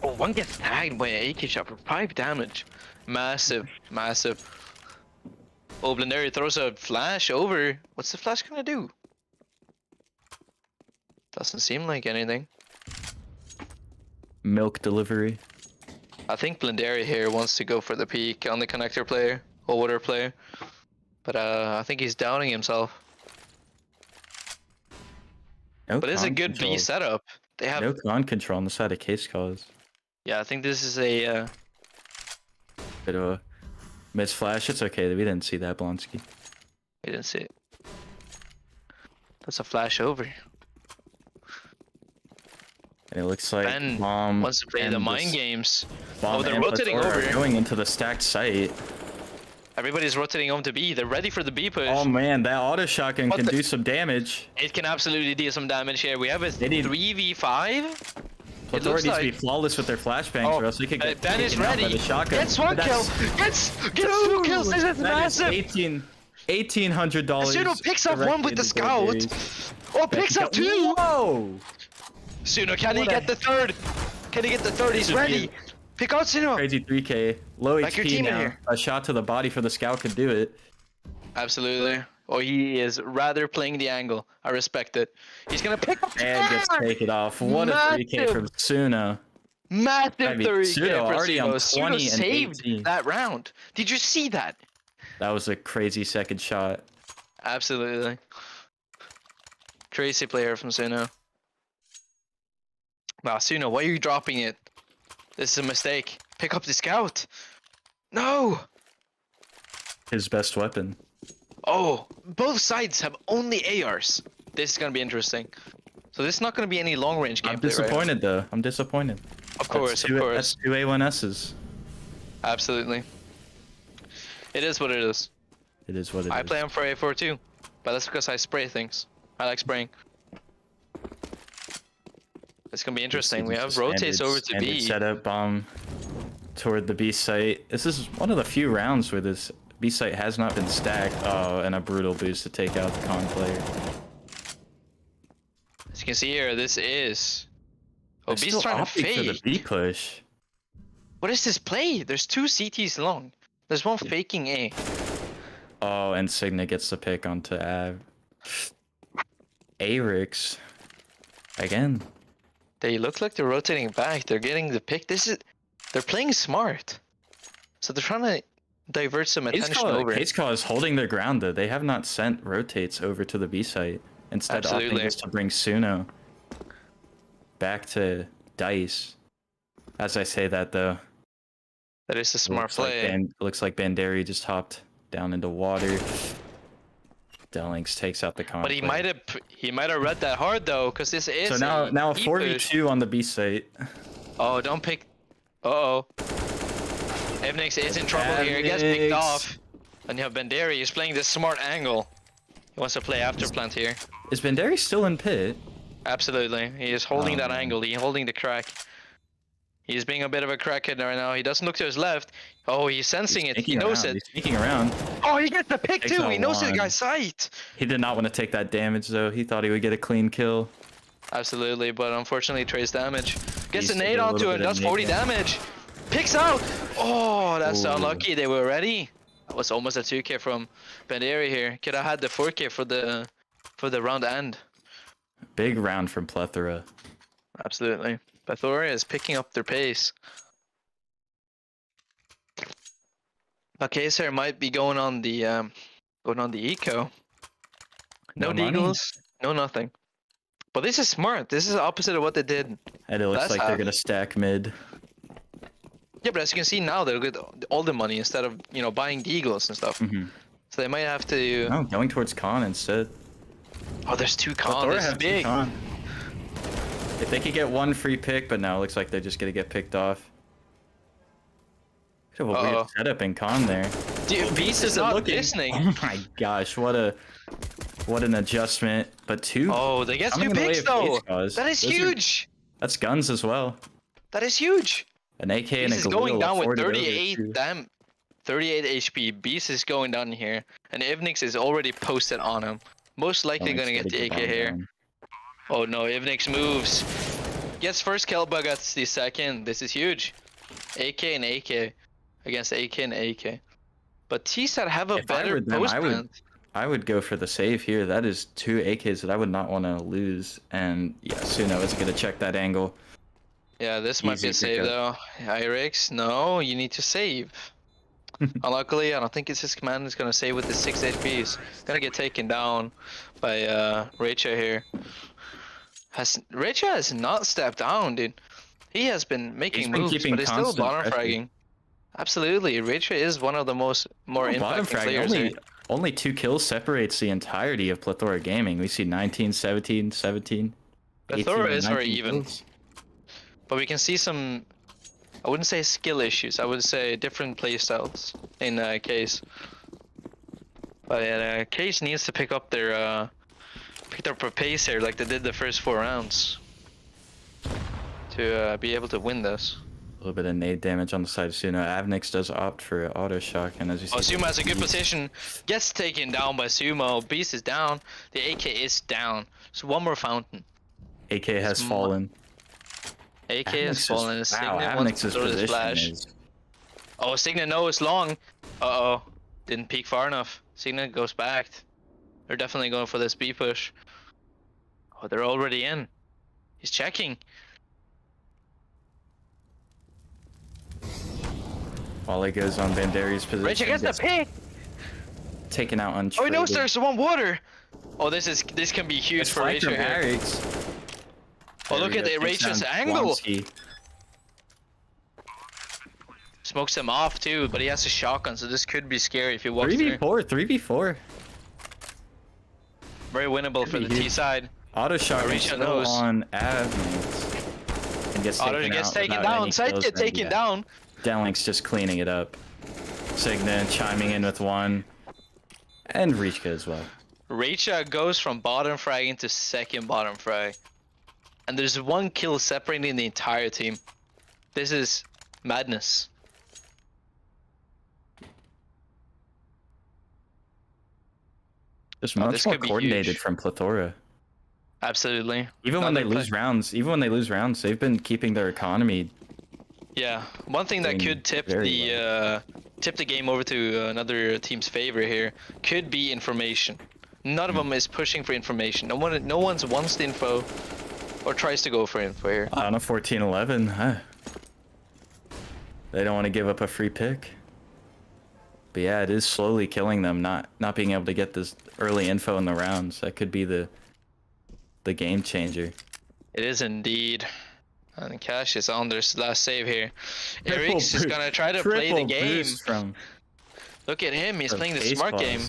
Oh, one gets tagged by an AK shot for 5 damage. Massive, massive. Oh, Blenderi throws a flash over. What's the flash gonna do? Doesn't seem like anything. Milk delivery. I think Blenderi here wants to go for the peak on the connector player or water player, but I think he's doubting himself. No But it's a con good control. B setup. They have No con control on the side of CaceCaws. Yeah, I think this is a Bit of a miss flash. It's okay. We didn't see that, Blonsky. I didn't see it. That's a flash over. And it looks like Ben Bomb wants to play the and mind this- games. Bomb Oh, they're and rotating Plethora are over. going into the stacked site. Everybody's rotating home to B. They're ready for the B push. Oh man, that auto shotgun What can the- do some damage. It can absolutely do some damage here. We have a They need- 3v5. Plethora looks needs to be like- flawless with their flashbangs, or else they could get Ben is taken out by ready. the shotgun. Gets one But kill. that's- Gets 2 kills. This is That is massive. $1,800. Suno picks up one with the scout. Oh, picks up 2. Whoa! Suno, can he What a- get the 3rd? Can he get the 3rd? He's This would be ready. Pick out Suno. Crazy 3K. Low Back your HP team in now. here. A shot to the body for the scout could do it. Absolutely. Oh, he is rather playing the angle. I respect it. He's gonna pick up And gets taken off. What a 3K Massive. from Suno. massive I mean, 3K Suno for already on Suno. 20 Suno and saved 18. that round. Did you see that? That was a crazy second shot. Absolutely. Crazy player from Suno. Wow, Suno, why are you dropping it? This is a mistake. Pick up the scout. No. His best weapon. Oh, both sides have only ARs. This is gonna be interesting. So this is not gonna be any long range gameplay. I'm disappointed though. I'm disappointed. Of course, of course. That's two A1Ss. Absolutely. It is what it is. It is what it is. I play him for A4 too, but that's because I spray things. I like spraying. It's gonna be interesting. We have rotates over to standard B. Setup bomb toward the B site. This is one of the few rounds where this B site has not been stacked. Oh, and a brutal boost to take out the con player. As you can see here, this is. Oh, They're B's still trying to opting for the fake. B push. What is this play? There's 2 CTs long. There's one faking A. Oh, and Signa gets the pick onto Av. Arix. Again. They look like they're rotating back. They're getting the pick. They're playing smart. So they're trying to divert some attention over. CaceCaws is holding their ground though. They have not sent rotates over to the B site. Instead Absolutely. opting just to bring Suno back to Dice. As I say that though. That is a smart play. Looks like Benderi just hopped down into water. Dellings takes out the con. But he player. might have read that hard though, because this is. So a now B 4v2 on the B site. Oh, don't pick. Uh-oh. Evnix is in trouble here. He gets picked Evnix. off. And you have Benderi. He's playing this smart angle. He wants to play after plant here. Is Benderi still in pit? Absolutely. He is holding Oh, that man. angle. He's holding the crack. He's being a bit of a crackhead right now. He doesn't look to his left. Oh, he's sensing it. He knows it. He's sneaking around. Oh, he gets the pick Takes too. out He knows the one. guy's sight. He did not want to take that damage though. He thought he would get a clean kill. Absolutely, but unfortunately trades damage. Gets Needs a to nade get a onto little it, bit of does nade 40 damage. Picks out! Oh, that's Ooh. unlucky. They were ready. That was almost a 2k from Benderi here. Could have had the 4k for the round end. Big round from Plethora. Absolutely. Plethora is picking up their pace. But Case here might be going on the eco. No money. deagles, no nothing. But this is smart. This is the opposite of what they did. And it looks That's like they're half. gonna stack mid. Yeah, but as you can see now, they'll get all the money instead of, you know, buying the Eagles and stuff. So they might have to... No, going towards Con instead. Oh, there's 2 Con. Plethora This is have 2 big. Con. If they could get 1 free pick, but now it looks like they're just gonna get picked off. Could have a weird setup in Con there. Dude, Beast is not listening. Oh my gosh, what an adjustment. But 2. Oh, they get 2 coming in the way picks of though. CaceCaws. That is Those huge. That's guns as well. That is huge. An AK and a Beast is going Galil down with afforded over 38. 2. Damn. 38 HP. Beast is going down here, and Ivnix is already posted on him. Most likely gonna get the AK here. Oh no, Ivnix moves. Gets first kill, but gets the second. This is huge. AK and AK against AK and AK. But T-Sat have a If I better were them, post plant. I would go for the save here. That is 2 AKs that I would not want to lose. And yeah, Suno is gonna check that angle. Yeah, this might be a save though. Irix, no, you need to save. Unluckily, I don't think it's his command is gonna save with his 6 HPs. Gonna get taken down by Recha here. Recha has not stepped down, dude. He has been making moves, but he's still bottom fragging. Absolutely, Recha is one of the more impacting players here. Only 2 kills separates the entirety of Plethora Gaming. We see 19, 17, 17. Plethora is very even. Kills. But we can see some, I wouldn't say skill issues, I would say different playstyles in Case. But Case needs to pick up their pace here like they did the first 4 rounds to be able to win this. A little bit of nade damage on the side of Suno. Avnix does opt for auto shock, and as you see, Sumo has a good position, gets taken down by Sumo. Beast is down, the AK is down. So 1 more fountain. AK has fallen. AK has fallen. Wow, Avnix's position is... Oh, Signet no, it's long. Uh-oh. Didn't peek far enough. Signet goes back. They're definitely going for this B push. Oh, they're already in. He's checking. Volley goes on Banderi's position. Rich gets the pick! Taken out on. Oh, he knows there's 1 water! Oh, this can be huge for Rachel here. Oh, look at the Rachel's angle! Smokes him off too, but he has a shotgun, so this could be scary if he walks 3v4, 3v4. Very winnable for the T side. Auto shot on Avnix. And gets taken down. Side get taken down. Downlink's just cleaning it up. Signet chiming in with 1. And Reichka as well. Reicha goes from bottom fragging to second bottom frag. And there's 1 kill separating the entire team. This is madness. Just much more coordinated from Plethora. Absolutely. Even when they lose rounds, they've been keeping their economy. Yeah, one thing that could tip the game over to another team's favor here could be information. None of them is pushing for information. No one wants the info or tries to go for info here. On a 14-11, huh? They don't want to give up a free pick. But yeah, it is slowly killing them, not being able to get this early info in the rounds. That could be the game changer. It is indeed. And Cash is on their last save here. Eric's is gonna try to play the game. Look at him, he's playing the smart game.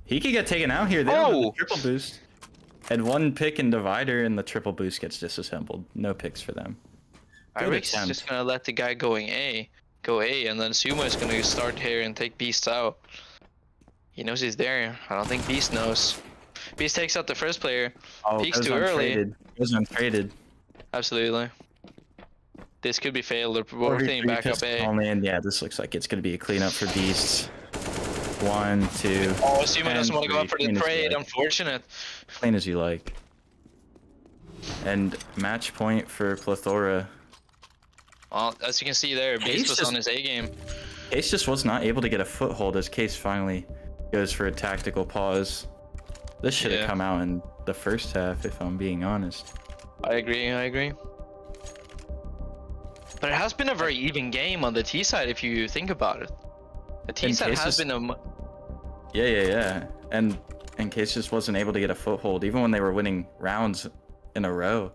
He could get taken out here. They don't have the triple boost. And 1 pick and divider, and the triple boost gets disassembled. No picks for them. Eric's just gonna let the guy go A, and then Sumo is gonna start here and take Beast out. He knows he's there. I don't think Beast knows. Beast takes out the first player. Peeks too early. It was untraded. Absolutely. This could be failed. They're rotating back up A. Oh man, yeah, this looks like it's gonna be a cleanup for Beasts. 1, 2. Oh, Sumo doesn't want to go up for the trade. Unfortunate. Clean as you like. And match point for Plethora. Well, as you can see there, Beast was on his A game. Case just was not able to get a foothold as Case finally goes for a tactical pause. This should have come out in the first half, if I'm being honest. I agree. But it has been a very even game on the T side if you think about it. The T side has been a... Yeah. And Case just wasn't able to get a foothold, even when they were winning rounds in a row.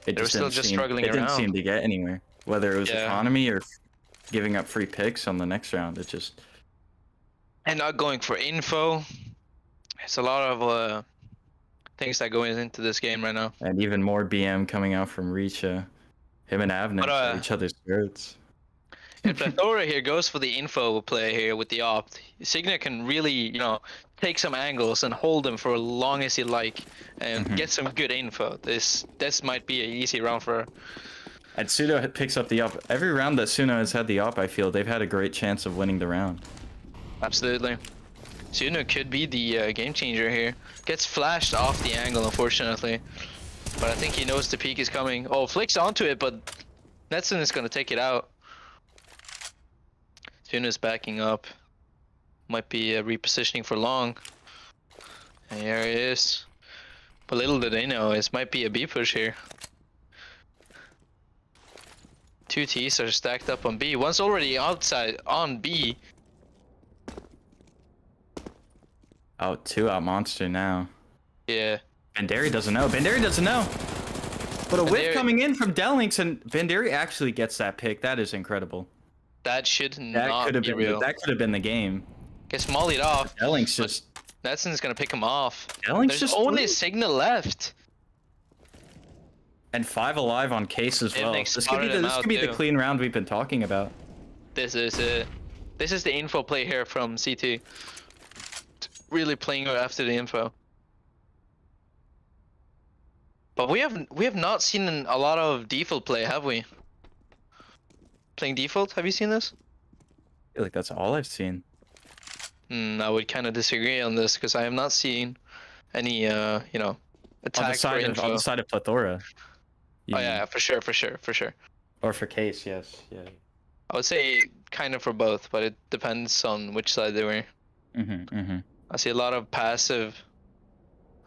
They were still just struggling around. It didn't seem to get anywhere, whether it was economy or giving up free picks on the next round. It just And not going for info. It's a lot of things that go into this game right now. and even more BM coming out from Richa. Him and Avnik But, at each other's throats. And Plethora here goes for the info play here with the opt. Signa can really, you know, take some angles and hold them for as long as you like and get some good info. This might be an easy round for her. And Suno picks up the op. Every round that Suno has had the op, I feel they've had a great chance of winning the round. Absolutely. Suno could be the game changer here. Gets flashed off the angle, unfortunately. But I think he knows the peak is coming. Oh, flicks onto it, but Netson is going to take it out. Suno's backing up. Might be repositioning for long. And here he is. But little did they know, it might be a B push here. Two T's are stacked up on B. One's already outside on B. Out 2 out monster now. Yeah. Banderi doesn't know. Banderi doesn't know. But a whip coming in from Delinks, and Banderi actually gets that pick. That is incredible. That should That not could have be been real. that could have been the game. Gets mollied off. Delinks just Netson's gonna pick him off. Delinks There's just only a threw. signal left. And 5 alive on Case as well. They This could be spotted him the out, the too. clean round we've been talking about. This is it. This is the info play here from CT. Really playing after the info. But we have not seen a lot of default play, have we? Playing default, have you seen this? I feel like that's all I've seen. I would kind of disagree on this because I have not seen any, you know, On attack the side for of info. on the side of Plethora. Oh yeah, for sure. Or for Case, yes. Yeah. I would say kind of for both, but it depends on which side they were. I see a lot of passive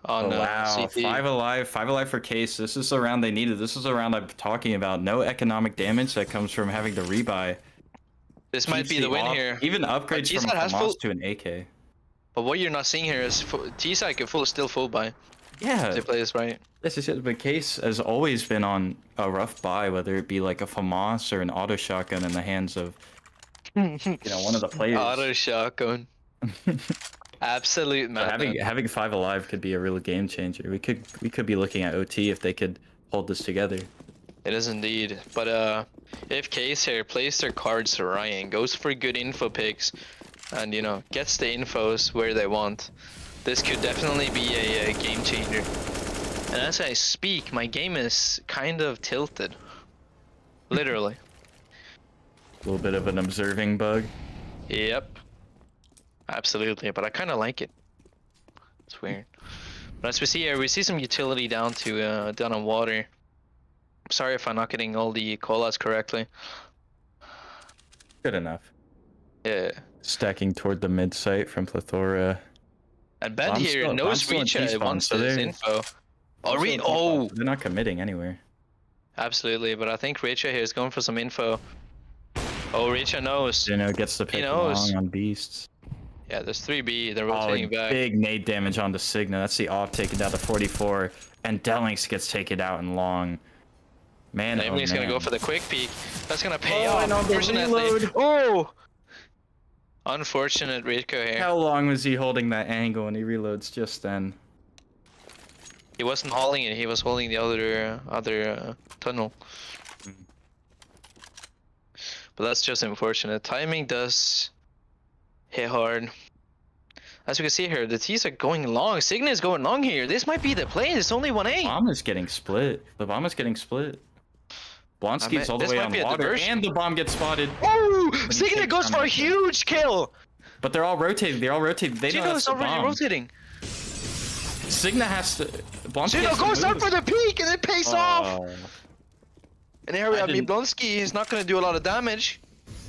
on Oh, wow, CT. 5 alive for Case. This is the round they needed. This is the round I'm talking about. No economic damage that comes from having to rebuy. This might be the win here. Even upgrades from T-side has Famas full- to an AK. But what you're not seeing here is T-side can still full buy. Yeah, If they play this right. this is it. But Case has always been on a rough buy, whether it be like a FAMAS or an auto shotgun in the hands of, one of the players. Auto shotgun. Absolute But madness. having 5 alive could be a real game changer. We could be looking at OT if they could hold this together. It is indeed. But if Case here plays their cards right and goes for good info picks, and gets the infos where they want, this could definitely be a game changer. And as I speak, my game is kind of tilted. Literally. A little bit of an observing bug. Yep. Absolutely, but I kind of like it. It's weird. But as we see here, we see some utility down on water. Sorry if I'm not getting all the callouts correctly. Good enough. Yeah. Stacking toward the mid site from Plethora. And Ben I'm here still- I'm knows still in Reach T-spawn, wants so this they're- info. Oh, Reach! Oh, They're not committing anywhere. absolutely. But I think Richa here is going for some info. Oh, Richa knows. Gets the pick knows. along on Beasts. Yeah, there's 3B. They're Oh, rotating back. big nade damage onto Signa. That's the off taken down to 44. And Delinks gets taken out in long. Man, oh Nameling's gonna man. go for the quick peek. That's gonna pay Oh, off. and on the Unfortunately. reload. Oh! Unfortunate Rico here. How long was he holding that angle and he reloads just then? He wasn't holding it. He was holding the other tunnel. But that's just unfortunate. Timing does hit hard. As we can see here, the T's are going long. Signa is going long here. This might be the play. It's only 1A. Bomb is getting split. The bomb is getting split. Blonsky's all the this way might on be a water, diversion. and the bomb gets spotted. Oh! he Signa takes goes for a damage. huge kill. But they're all rotating. They know Gino that's is the already bomb. rotating. Signa has to. Blonsky Gino has to goes up move. for the peak and it pays off. Oh, And here we I have didn't- Blonsky. He's not going to do a lot of damage.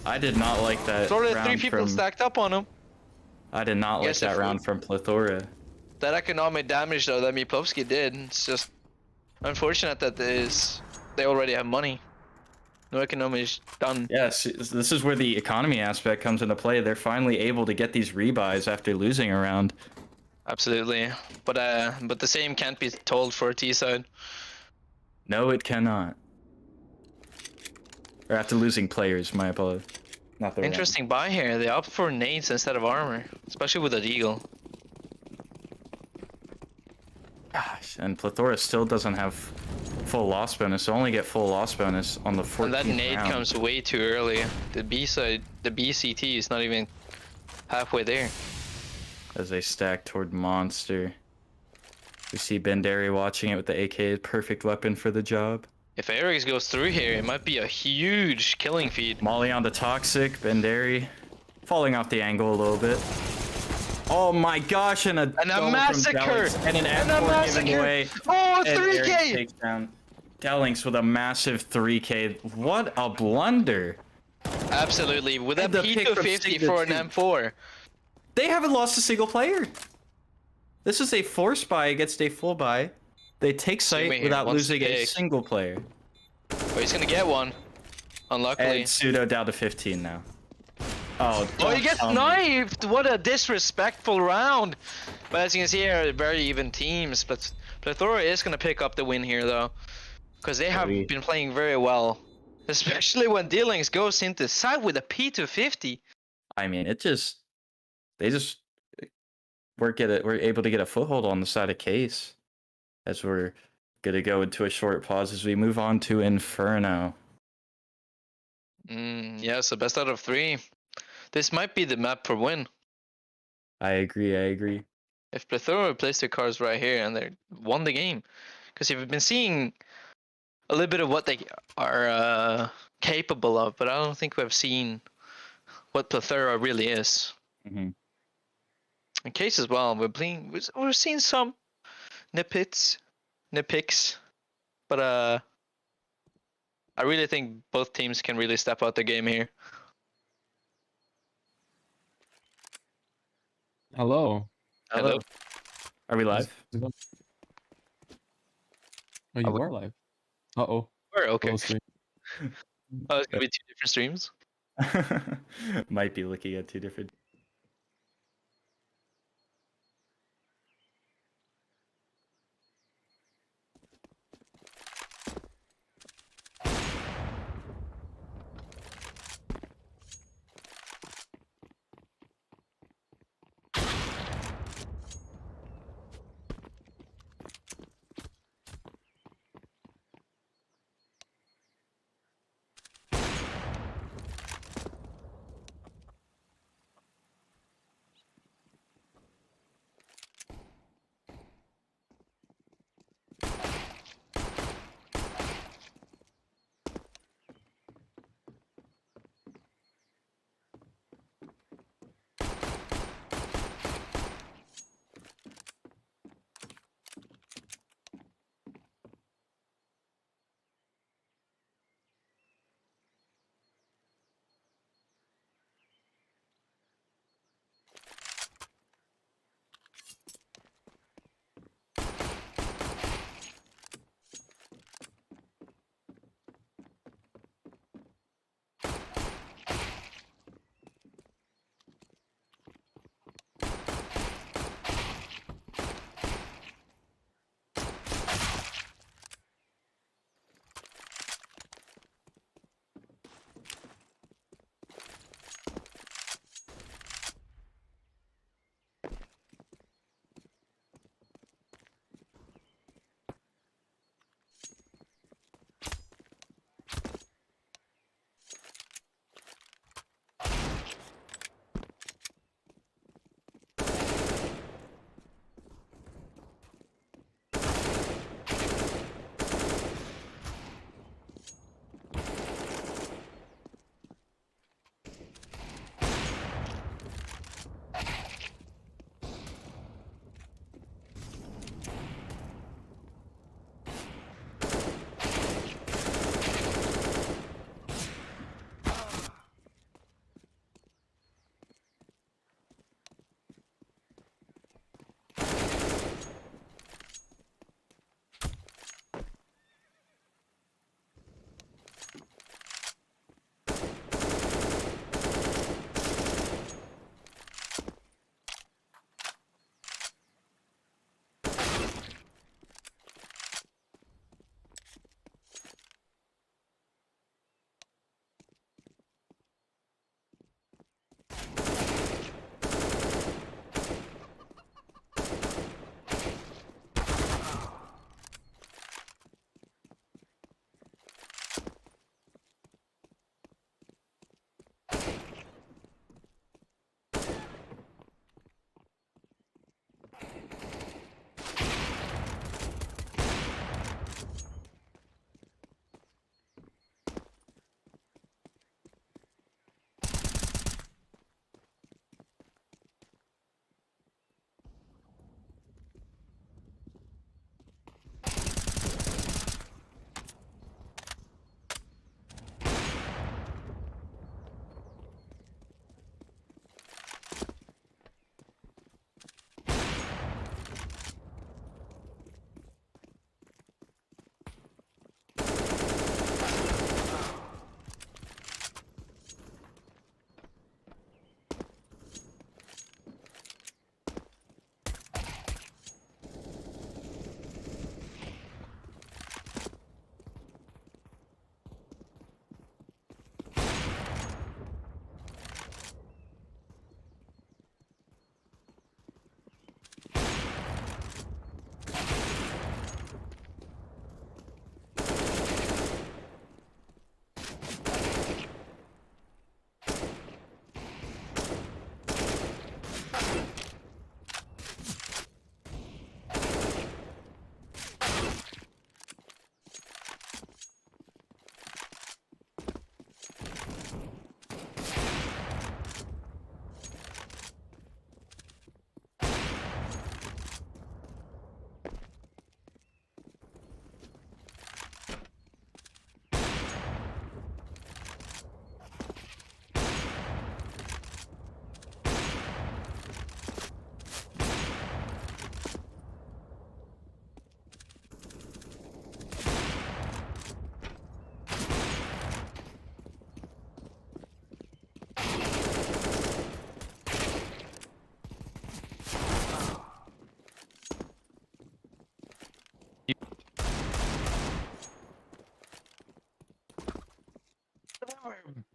I did not like that. There's already round 3 people from, stacked up on him. I did not like Yes, that if round from Plethora. That economic damage though that Miplovsky did, it's just unfortunate that they already have money. No economic is done. Yes, this is where the economy aspect comes into play. They're finally able to get these rebuys after losing a round. Absolutely. But the same can't be told for T-side. No, it cannot. Or after losing players, my apologies. Not the one. Interesting buy here. They opt for nades instead of armor, especially with a deagle. Gosh, and Plethora still doesn't have full loss bonus. So only get full loss bonus on the 14th And that nade round. comes way too early. The B side, the BCT is not even halfway there. As they stack toward Monster. We see Benderi watching it with the AK, perfect weapon for the job. If Ares goes through here, it might be a huge killing feed. Molly on the Toxic, Benderi falling off the angle a little bit. Oh my gosh, and a massacre! And an And a F4 given massacre! away. Oh, And 3K! Ares takes down Dellings with a massive 3K. What a blunder. Absolutely, with a And the pick from P250 Sigma for an too. M4. They haven't lost a single player. This is a force buy against a full buy. They take Sigma sight here without wants to losing a pick. single player. Oh, he's gonna get one. Unluckily. And Pseudo down to 15 now. Oh, Oh, he gets knifed! What a disrespectful round! But as you can see here, very even teams. But Plethora is gonna pick up the win here, though. Because they have been playing very well. Especially when Dealings goes into side with a P250. I mean, they just we're able to get a foothold on the side of Case. As we're gonna go into a short pause as we move on to Inferno. Yeah, so best out of 3. This might be the map for win. I agree. If Plethora plays their cards right here and they won the game. Because you've been seeing a little bit of what they are capable of, but I don't think we've seen what Plethora really is. Mm-hmm. In Case as well, we're seeing some nitpicks, but I really think both teams can really step out the game here. Hello. Hello. Are we live? Oh, you we- are live. Uh-oh. Or okay. Full screen. Oh, it's gonna be 2 different streams. Might be looking at 2 different.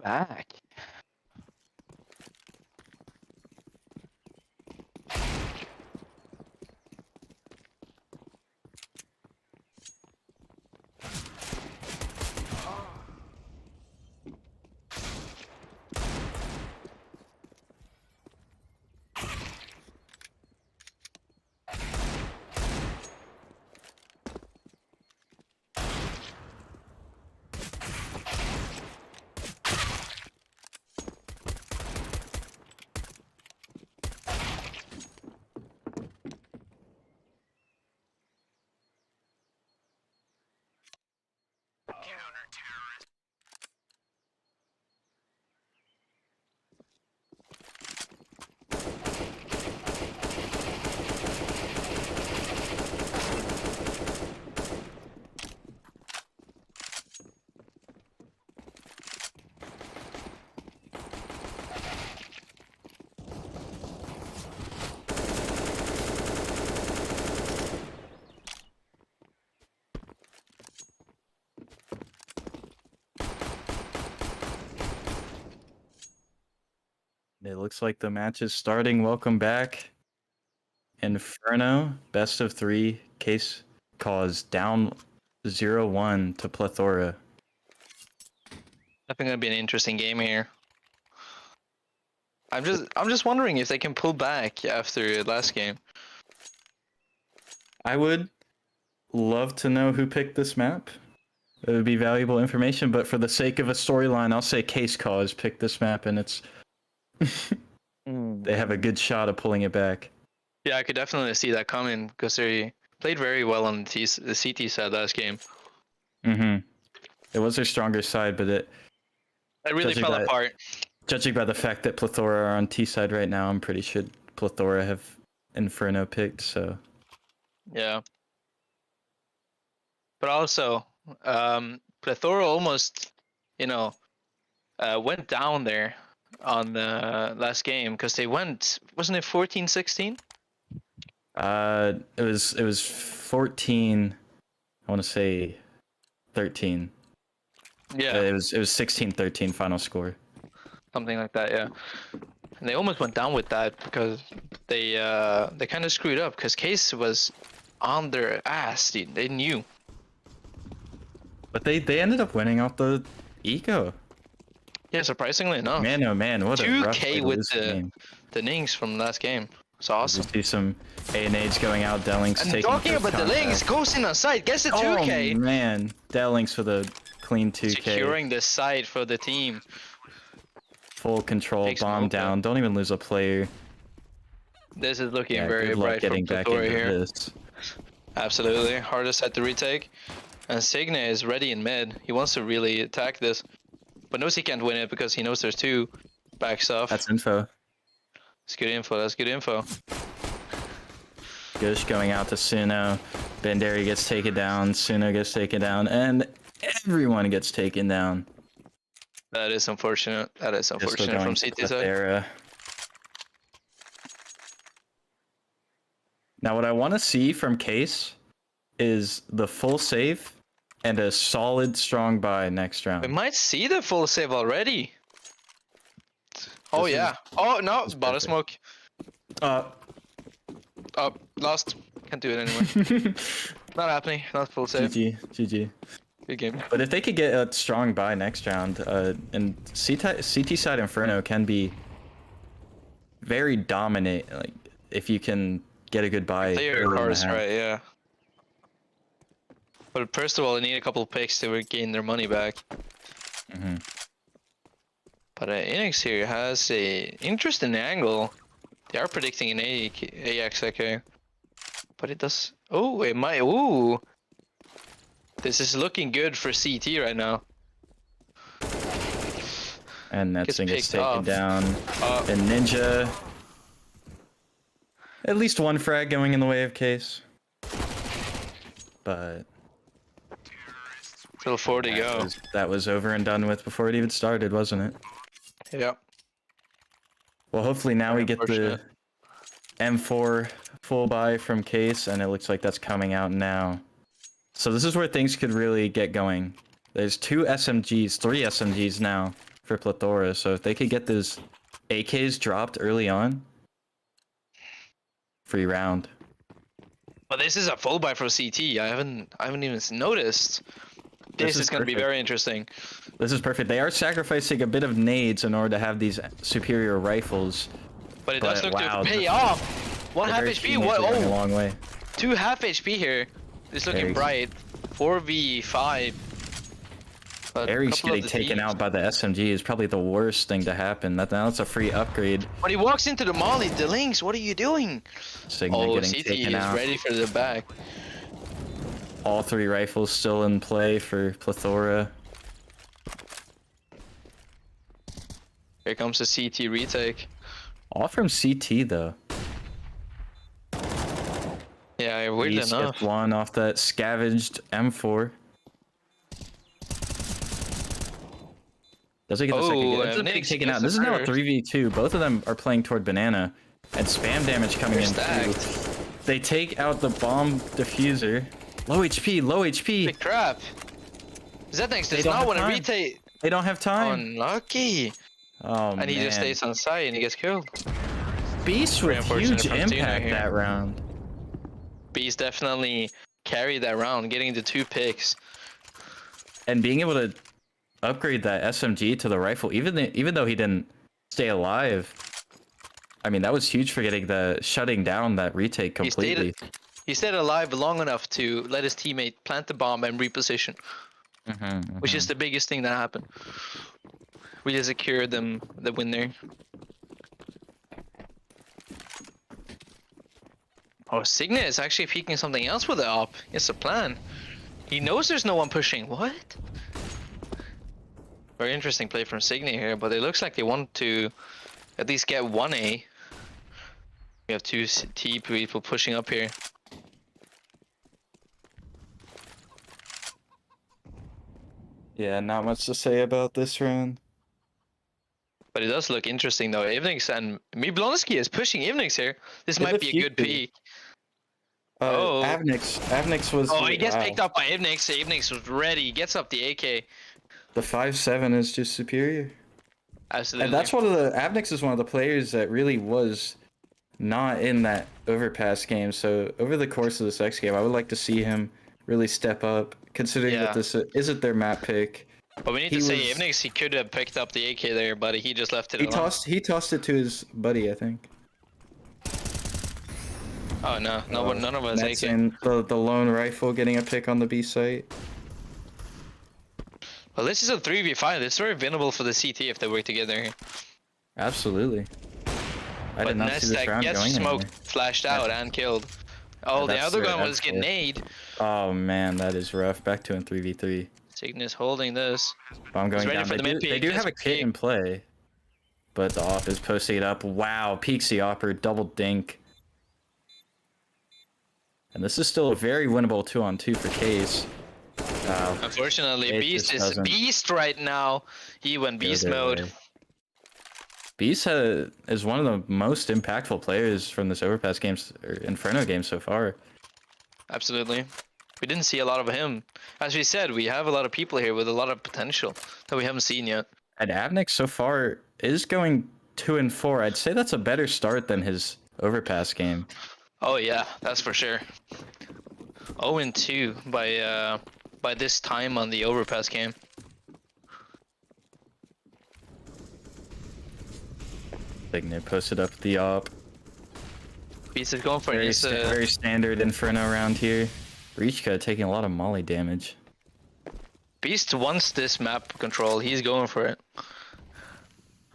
back. It looks like the match is starting. Welcome back. Inferno, best of 3. CaceCaws down 0-1 to Plethora. Definitely gonna be an interesting game here. I'm just wondering if they can pull back after last game. I would love to know who picked this map. It would be valuable information, but for the sake of a storyline, I'll say CaceCaws picked this map, and it's they have a good shot of pulling it back. Yeah, I could definitely see that coming because they played very well on the CT side last game. Mm-hmm. It was their stronger side, but it really fell apart. Judging by the fact that Plethora are on T side right now, I'm pretty sure Plethora have Inferno picked, so. Yeah. But also, Plethora almost, went down there on the last game because they went, wasn't it 14-16? It was 14. I want to say 13. Yeah. It was 16-13 final score. Something like that, yeah. And they almost went down with that because they kind of screwed up because Case was on their ass, dude. They knew. But they ended up winning out the eco. Yeah, surprisingly enough. Man, oh man, what a rough way 2K to with lose the game. the Nings from last game. It's awesome. You see some A&Hs going out, Dellings And taking talking about the Lings, goes in on site, gets the 2K. Oh man, Dellings with a clean 2K. Securing the site for the team. Full control, Takes bomb them down, don't even lose a player. This is looking Yeah, very good luck bright for getting back Plethora into here. this. Absolutely, hardest set to retake. And Signe is ready in mid. He wants to really attack this, but knows he can't win it because he knows there's 2 backs off. That's info. That's good info. That's good info. Gush going out to Suno. Banderi gets taken down. Suno gets taken down, and everyone gets taken down. That is unfortunate. That is unfortunate from CT side. Era. Now, what I want to see from Case is the full save and a solid strong buy next round. We might see the full save already. Oh yeah. Oh no, bottle smoke. Oh, lost. Can't do it anymore. Not happening. Not full save. GG. Good game. But if they could get a strong buy next round, and CT side Inferno can be very dominant. Like if you can get a good buy. Play your cards right, yeah. But first of all, they need a couple of picks to regain their money back. Mm-hmm. But Inix here has a interesting angle. They are predicting an AX, okay. But it does. Oh, it might. Ooh. This is looking good for CT right now. And that thing gets taken off. down. And Ninja. At least one frag going in the way of Case. But Still 4 to go. that was over and done with before it even started, wasn't it? Yeah. Well, hopefully now we get the M4 full buy from Case, and it looks like that's coming out now. So this is where things could really get going. There's 2 SMGs, 3 SMGs now for Plethora. So if they could get those AKs dropped early on, free round. But this is a full buy for CT. I haven't even noticed. This is going to be very interesting. This is perfect. They are sacrificing a bit of nades in order to have these superior rifles. But it does look to pay off. 1 half HP. What? A long way. 2 half HP here. It's looking bright. 4v5. Aries getting taken out by the SMG is probably the worst thing to happen. That's a free upgrade. But he walks into the molly. The Lynx, what are you doing? Sigma getting CT taken is out. ready for the back. All 3 rifles still in play for Plethora. Here comes the CT retake. All from CT though. Yeah, weirdly enough. Gets one off that scavenged M4. Does he get the second hit? Ends up getting taken out. This is now a 3v2. Both of them are playing toward banana. And spam damage coming in too. They take out the bomb diffuser. Low HP, low HP. Big crap. Zazen does not want to retake. They don't have time. Unlucky. Oh, and he just stays on site and he gets killed. Beast with huge impact that round. Beast definitely carried that round, getting the 2 picks. And being able to upgrade that SMG to the rifle, even though he didn't stay alive. I mean, that was huge for getting shutting down that retake completely. He stayed alive long enough to let his teammate plant the bomb and reposition. Which is the biggest thing that happened. We just secured them the win there. Oh, Signet is actually peeking something else with the op. It's a plan. He knows there's no one pushing. What? Very interesting play from Signet here, but it looks like they want to at least get 1A. We have 2 T people pushing up here. Yeah, not much to say about this round. But it does look interesting though. Ivnix and Miblonsky is pushing Ivnix here. This might be a good peak. Avnix was... Oh, he gets picked up by Ivnix. Ivnix was ready. He gets up the AK. The 5.7 is just superior. Absolutely. And that's Avnix is one of the players that really was not in that overpass game. So over the course of this X game, I would like to see him really step up, considering that this isn't their map pick. But we need to say Ivnix, he could have picked up the AK there, but he just left it alone. He tossed it to his buddy, I think. Oh no, none of us AK. And the lone rifle getting a pick on the B site. Well, this is a 3v5. It's very winnable for the CT if they work together here. Absolutely. I did not see this round gets going smoked, anywhere. flashed out, and killed. Oh, the other gun was getting nade. Oh man, that is rough. Back to in 3v3. Cygnus holding this. I'm going down. They do have a kit in play, but the op is posting it up. Wow, peaks the opper, double dink. And this is still a very winnable 2-on-2 for Case. Unfortunately, Beast is Beast right now. He went Beast mode. Beast is one of the most impactful players from this Overpass games, or Inferno game so far. Absolutely. We didn't see a lot of him. As we said, we have a lot of people here with a lot of potential that we haven't seen yet. And Avnix so far is going 2-4. I'd say that's a better start than his Overpass game. Oh yeah, that's for sure. 0-2 by this time on the Overpass game. Signet posted up the op. Beast is going for it. Very standard Inferno around here. Reichka taking a lot of molly damage. Beast wants this map control. He's going for it.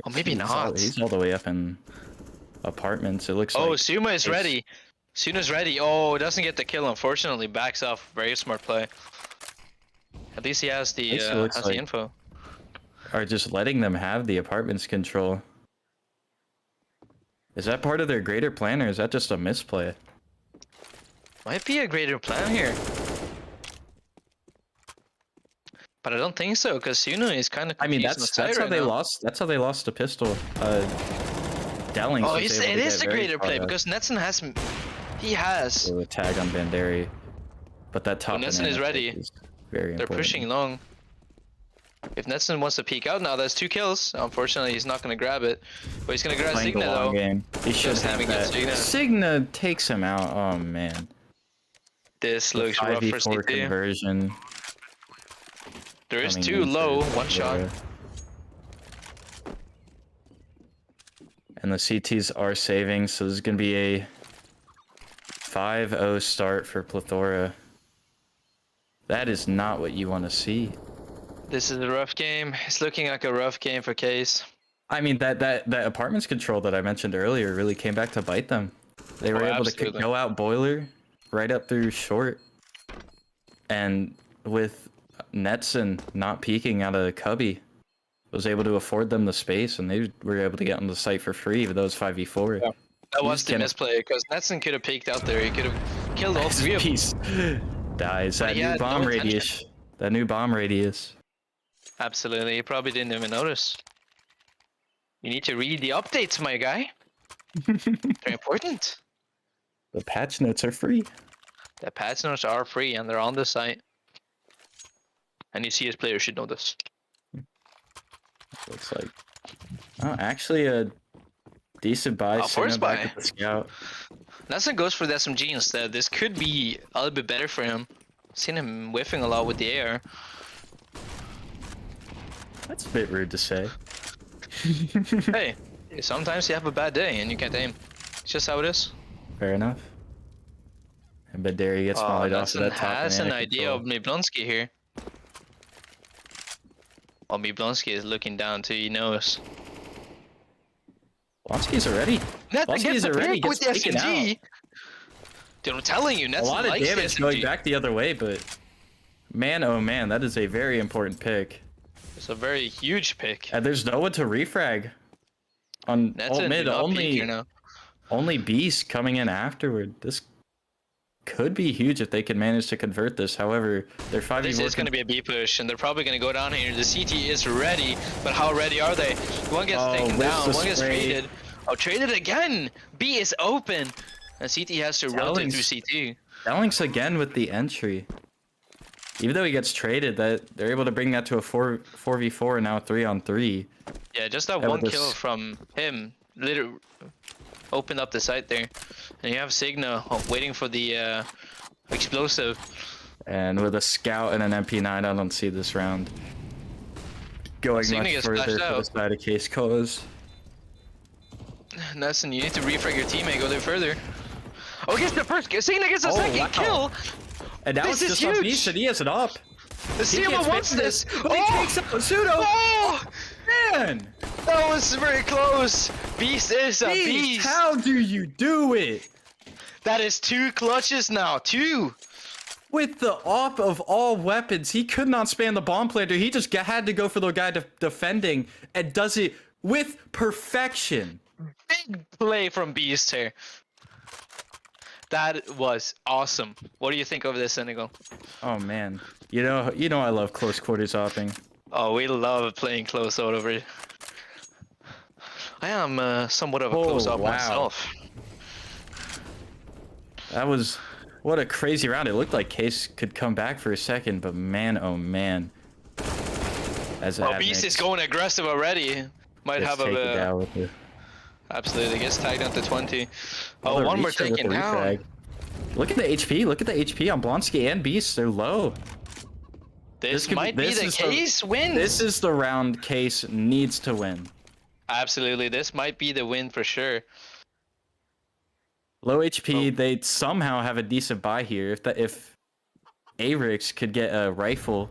Oh, maybe not. He's all the way up in apartments. It looks like. Oh, Suma is ready. Suna's ready. Oh, doesn't get the kill. Unfortunately, backs off. Very smart play. At least he has the info. Are just letting them have the apartments control. Is that part of their greater plan, or is that just a misplay? Might be a greater plan here. But I don't think so, because Suna is kind of. I mean, that's how they lost. That's how they lost the pistol. Dowling. Oh, it is a greater play because Netson has. He has. A tag on Banderi, but that top. Netson is ready. Very They're pushing long. If Netson wants to peek out now, that's 2 kills. Unfortunately, he's not going to grab it. But he's going to grab Playing the Signa, long though. game. He should Just have aiming that. at Signa. Signa takes him out. Oh man. This The looks rough for 5v4 CT. conversion. There is coming 2 into low, 1 shot. Plethora. And the CTs are saving, so this is going to be a 5-0 start for Plethora. That is not what you want to see. This is a rough game. It's looking like a rough game for Case. I mean, that apartments control that I mentioned earlier really came back to bite them. They were able to absolutely. go out boiler right up through short. And with Netson not peeking out of Cubby, was able to afford them the space, and they were able to get on the site for free with those 5v4. Yeah. That You was just the can't- misplay, because Netson could have peeked out there. He could have killed all 3 of them. Piece dies. But That he new had bomb no radius. That new bomb radius. Absolutely. He probably didn't even notice. You need to read the updates, my guy. They're important. The patch notes are free. The patch notes are free and they're on the site. Any CS player should know this. Looks like. Oh, actually a decent buy. Oh, Sigma first back buy. with the scout. Netson goes for the SMG instead. This could be a little bit better for him. Seen him whiffing a lot with the air. That's a bit rude to say. Hey, sometimes you have a bad day and you can't aim. It's just how it is. Fair enough. And Baderi gets mollied off of Netson that top has an banana idea control. of Miblonsky here. Well, Miblonsky is looking down too, he knows. Blonsky's already. Netson gets Blonsky's the already pick with the gets taken SMG! Dude, I'm telling you, A Netson lot of likes damage the going SMG. back the other way, but man, oh man, that is a very important pick. It's a very huge pick. And there's no one to refrag on alt Netson mid. do not peek here now. Only Beast coming in afterward. This could be huge if they can manage to convert this. However, their 5v4 This is going to be a B push, and they're probably going to go down here. The CT is ready, but how ready are they? One gets taken with down, the one gets spray. traded. Oh, traded again! B is open! And CT has to rotate Tellings. through CT. Alex again with the entry. Even though he gets traded, that they're able to bring that to a 4v4 and now 3-on-3. Yeah, just that Yeah, one with kill this- from him literally opened up the site there. And you have Signa waiting for the explosive. And with a scout and an MP9, I don't see this round going Signa much gets further flashed for the out. side of CaceCaws. Nelson, you need to refrag your teammate, go there further. Oh, gets the first, Signa gets the Oh, second wow. kill! And now This it's is just on huge. Beast and he has it up. The He CMO can't wants spam this! but he takes out Pseudo. Oh! Man! That was very close! Beast is a Beast, beast! how do you do it? That is 2 clutches now, 2! With the op of all weapons, he could not spam the bomb planter. He just had to go for the guy defending and does it with perfection. Big play from Beast here. That was awesome. What do you think of this, Senegal? Oh man, you know I love close quarters opping. Oh, we love playing close out over. I am somewhat of a close up wow. myself. That was what a crazy round. It looked like Case could come back for a second, but man, oh man. As Oh, Beast is going aggressive already. Might have a absolutely gets tagged down to 20. Oh, one more taken down. Look at the HP. Look at the HP on Blonsky and Beast. They're low. This might be the case. Wins. This is the round Case needs to win. Absolutely, this might be the win for sure. Low HP. They somehow have a decent buy here. If Arix could get a rifle,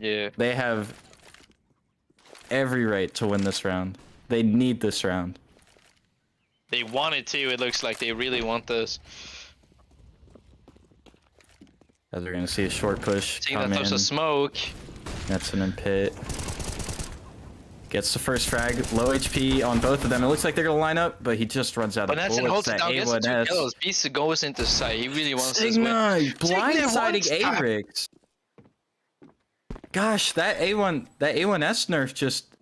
Yeah. they have every right to win this round. They need this round. They wanted to. It looks like they really want this. As we're gonna see a short push Seeing that come there's in. a smoke. Netson and Pit. Gets the first frag. Low HP on both of them. It looks like they're gonna line up, but he just runs out But of Netson bullets. holds it That down, gets the 2 A1S. kills. Beast goes into sight. He really wants this win. Sigma wants blindsiding that. Arix. Gosh, that A1S nerf just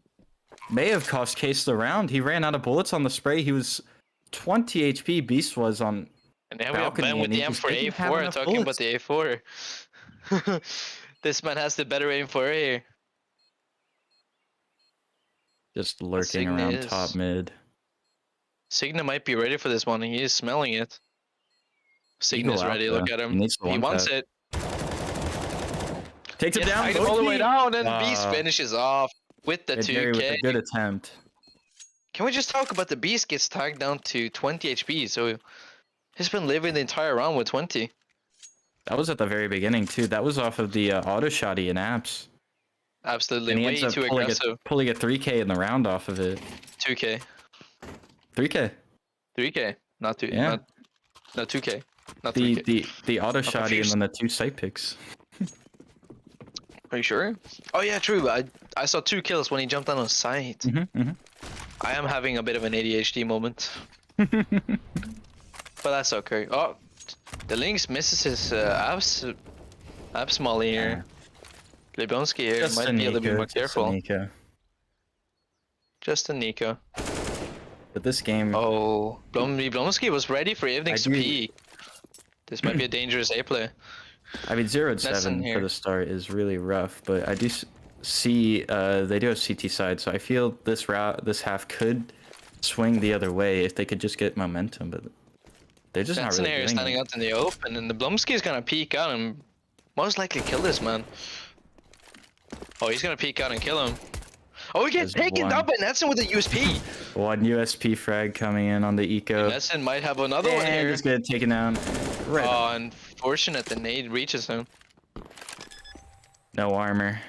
may have cost Case the round. He ran out of bullets on the spray. He was 20 HP. Beast was on. And then we have balcony, Ben with and the he just didn't have M4 enough talking about bullets. the A4. This man has the better aim for here. Just lurking Signa around is. top mid. Signa might be ready for this one. He is smelling it. Signa's Eagle out, ready. though. Look at him. He needs to He one wants tap. it. Takes it Gets down. tagged all the way down, and Beast Ah. finishes off with the Jerry with 2K. a good attempt. Can we just talk about the Beast gets tagged down to 20 HP? So he's been living the entire round with 20. That was at the very beginning too. That was off of the auto shotty in apps. Absolutely, And he way ends up too aggressive. pulling a 3K in the round off of it. 2K, 3K. 3K, not 2. Yeah. Not 2K, not The 3K. the auto I'm shotty and confused. then the 2 sight picks. Are you sure? Oh yeah, true. I saw 2 kills when he jumped on a site. Mm-hmm. I am having a bit of an ADHD moment, but that's okay. Oh, the Lynx misses his abs molly here. Lebonski here Just might a be a little bit Nico, more just a careful. Nico. Just a Nico. But this game, Oh, Blomsky was ready for evenings to do- peak. This might be a dangerous A play. I mean 0-7 Nesson for here. the start is really rough, but I do see they do have CT side, so I feel this half could swing the other way if they could just get momentum, but they're just not Benson really here doing standing it. out in the open, and the Blomsky is gonna peek out and most likely kill this man. Oh, he's gonna peek out and kill him. Oh, he gets There's taken one. down by Netson with a USP. One USP frag coming in on the eco. Netson might have another one And here. just get taken down. Right. Oh, unfortunate the nade reaches him. No armor.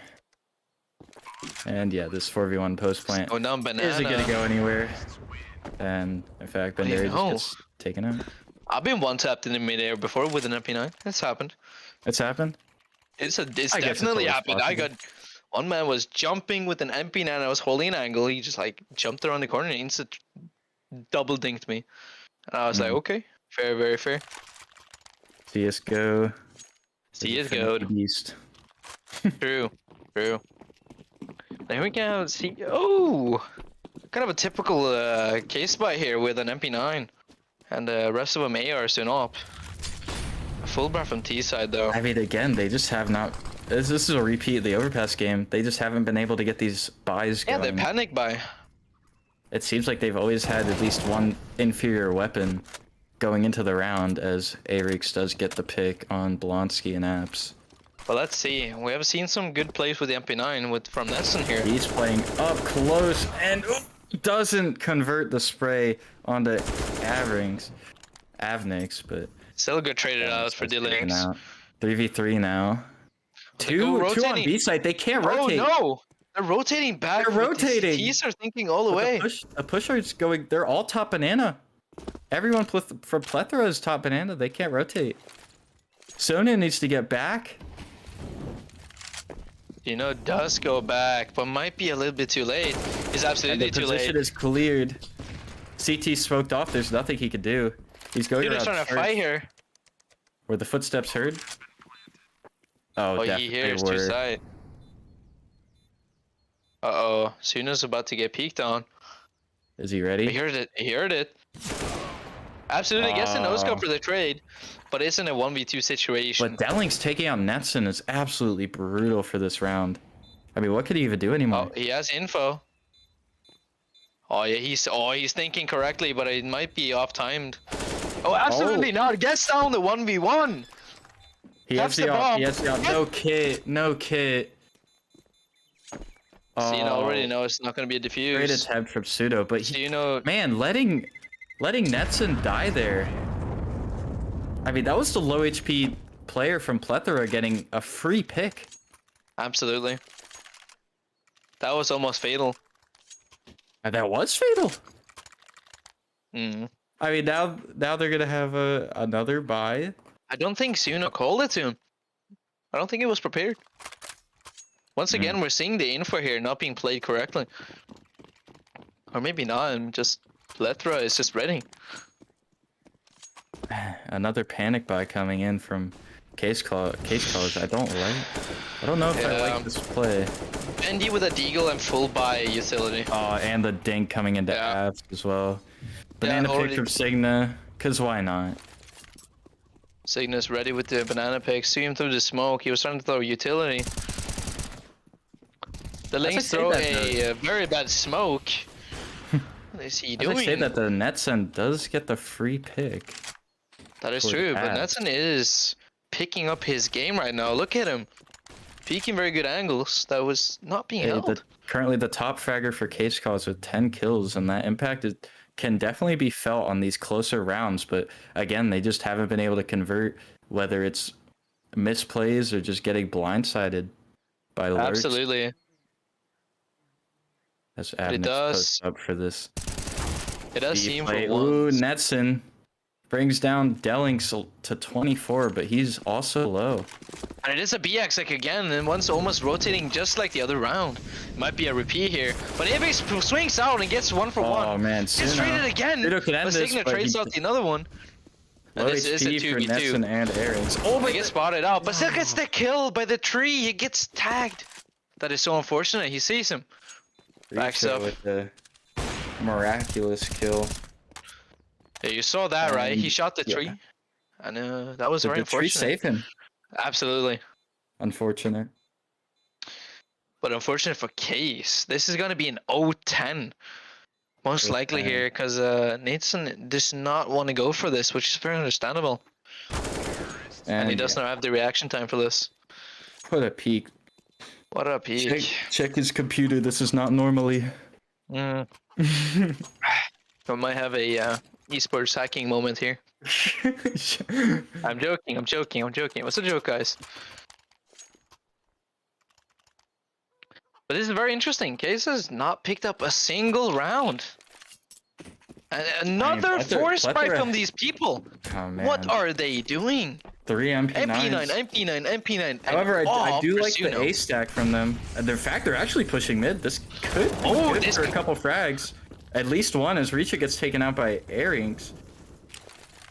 And yeah, this 4v1 post plant Going down banana. isn't gonna go anywhere. And in fact, I Bandera know. just gets taken out. I've been one tapped in the midair before with an MP9. It's happened. It's happened. It's I guess it's definitely always happened. I possible. got one man was jumping with an MP9. I was holding an angle. He just like jumped around the corner and instant double dinked me. And I was like, okay, fair, very fair. CSGO. See is it a go. finicky beast. True, true. Then we can see. Oh, kind of a typical case spot here with an MP9, and the rest of them AR soon up. A full bar from T side though. I mean, again, they just have not. This is a repeat of the overpass game. They just haven't been able to get these buys Yeah, going. they panic buy. It seems like they've always had at least one inferior weapon going into the round, as Arix does get the pick on Blonsky and Apps. Well, let's see. We have seen some good plays with the MP9 from Netson here. He's playing up close and doesn't convert the spray onto Avnix, but Still good traded out for D-Links. 3v3 now. Two on rotating. B side. They can't Oh rotate. no! They're rotating back. They're rotating. T's are thinking all the way. The pusher's going. They're all top banana. Everyone from Plethora is top banana. They can't rotate. Sonia needs to get back. You know, does go back, but might be a little bit too late. It's And absolutely the too position late. is cleared. CT smoked off. There's nothing he could do. He's going Dude is around trying to first. fight here. Were the footsteps heard? Oh, Oh, he definitely hears two were. side. Uh-oh. Suna's about to get peeked on. Is he He ready? heard it. He heard it. Absolutely gets a no-scope for the trade, but it's in a 1v2 situation. But Delling's taking out Netson is absolutely brutal for this round. I mean, what could he even do anymore? Oh, he has info. Oh yeah, he's thinking correctly, but it might be off-timed. Oh, absolutely not. Gets down the 1v1. he has taps the the op. bomb. He has the op. No kit. No kit. Cena already Oh, knows it's not going to be a great defuse. attempt from Pseudo, but So he, you know, man, letting Netson die there. I mean, that was the low HP player from Plethora getting a free pick. absolutely. That was almost fatal. And that was fatal. Mm. I mean, now they're gonna have another buy. I don't think Suno called it to him. I don't think he was prepared. Once again, we're seeing the info here not being played correctly. Or maybe not, and just Plethora is just ready. Another panic buy coming in from CaceCaws. I don't know if I Yeah. like this play. Bendy with a deagle and full buy utility. Oh, and the dink coming into Yeah. apps as well. Banana pick already- from Signa, cause why not? Cygnus ready with the banana pick. See him through the smoke. He was trying to throw utility. The Lynx say throw that, a very bad smoke. What is he As I say doing? that the Netson does get the free pick. That is for the true, but pass. Netson is picking up his game right now. Look at him. Peeking very good angles. That was not being held. Currently the top fragger for CaceCaws with 10 kills, and that impact can definitely be felt on these closer rounds, but again, they just haven't been able to convert, whether it's misplays or just getting blindsided by lurks. Absolutely. That's But it Avnix does- post up for this. It does B seem play. for Ooh, once. Netson brings down Dellings to 24, but he's also low. And it is a BX like again, and one's almost rotating just like the other round. It might be a repeat here. But Apex swings out and gets 1 for 1. Oh man, Gets traded again. Suno could end But this, Signa but trades he- out the another one. Low And this is a HP for 2v2. Netson and Aarons. Oh, he gets spotted out, but still gets the kill by the tree. He gets tagged. That is so unfortunate. He sees him. Backs Richo up. with the miraculous kill. Yeah, you saw that, right? He shot the yeah. tree. And that was Did very the tree unfortunate. save him? Absolutely. Unfortunate. But unfortunate for Case. This is going to be an 0-10. Most likely 0-10. here, because Nathan does not want to go for this, which is very understandable. And he does not have the reaction time for this. What a peek. What a peak. Check his computer. This is not normally. Mm. I might have a esports hacking moment here. I'm joking, I'm joking, I'm joking. What's a joke, guys? But this is very interesting. Case has not picked up a single round. And another force spike from these people. Oh, man. What are they doing? 3 MP9s. MP9, MP9. However, I do for like the Suno. A stack from them. In fact, they're actually pushing mid. This could be good this for a could- couple frags. At least one as Richa gets taken out by Airings.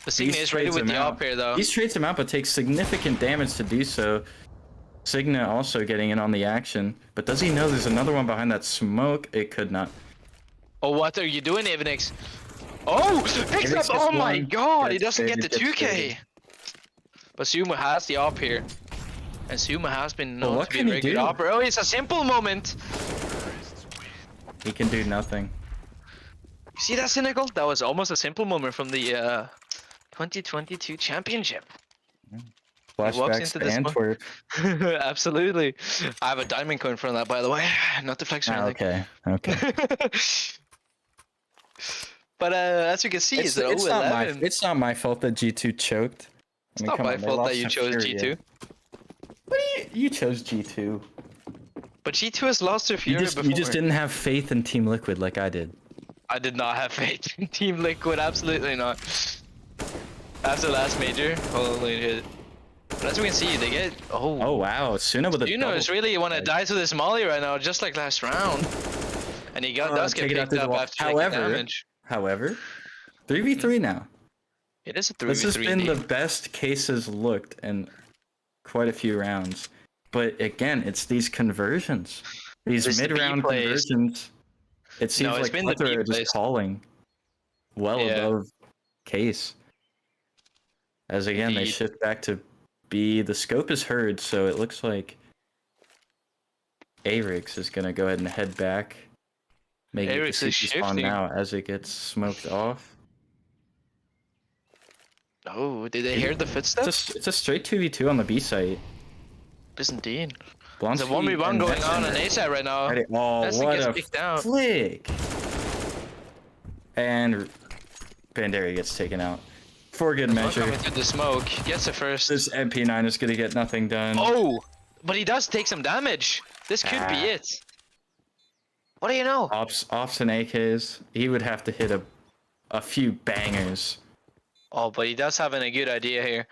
The Signa is ready with the op here, though. He trades him out, but takes significant damage to do so. Signa also getting in on the action. But does he know there's another one behind that smoke? It could not. Oh, what are you doing, Evanix? Oh, picks up! Evanix Oh gets my one, god, he gets doesn't get the traded, gets 2k. traded. But Suma has the op here. And Suma has been known what to be can a he very good do? operator. Oh, it's a simple moment. He can do nothing. You see that, Cynical? That was almost a simple moment from the 2022 championship. walks Flashbacks into to this one. Antwerp. Absolutely. I have a diamond coin from that, by the way. Not to flex or Ah, anything. okay. But as you can see, It's, it's, an 0-11. it's not my fault that G2 choked. It's not my fault that you chose G2. What do you chose G2? But G2 has lost to You Fury just, before. you just didn't have faith in Team Liquid like I did. I did not have faith in Team Liquid, absolutely not. That's the last major. Holy shit. But as we can see, they get... Oh wow, Suna with a Suno is really want to die to this molly right now, just like last round. And he does get take it out picked to the up wall. after taking damage. However, 3v3 now. It is a 3v3 This has been indeed. the best cases looked in quite a few rounds. But again, it's these conversions. These It's the B mid-round plays. conversions. It seems it's like been the B Plethora are plays. just calling well Yeah. above Case. As again, they Indeed. shift back to B. The scope is heard, so it looks like Arix is going to go ahead and head back. Making the Arix is CT spawn shifting. now as it gets smoked off. Oh, did they hear the footsteps? It's a straight 2v2 on the B site. Yes, indeed. Blonsky There's a 1v1 and going Netson on are A-side right now. ready. Oh, Netson what gets a picked out. flick! And Banderi gets taken out. For good One measure. coming through the smoke. Gets it first. This MP9 is going to get nothing done. Oh! But he does take some damage. This could be it. What do you know? Ops and AKs. He would have to hit a few bangers. Oh, but he does have a good idea here.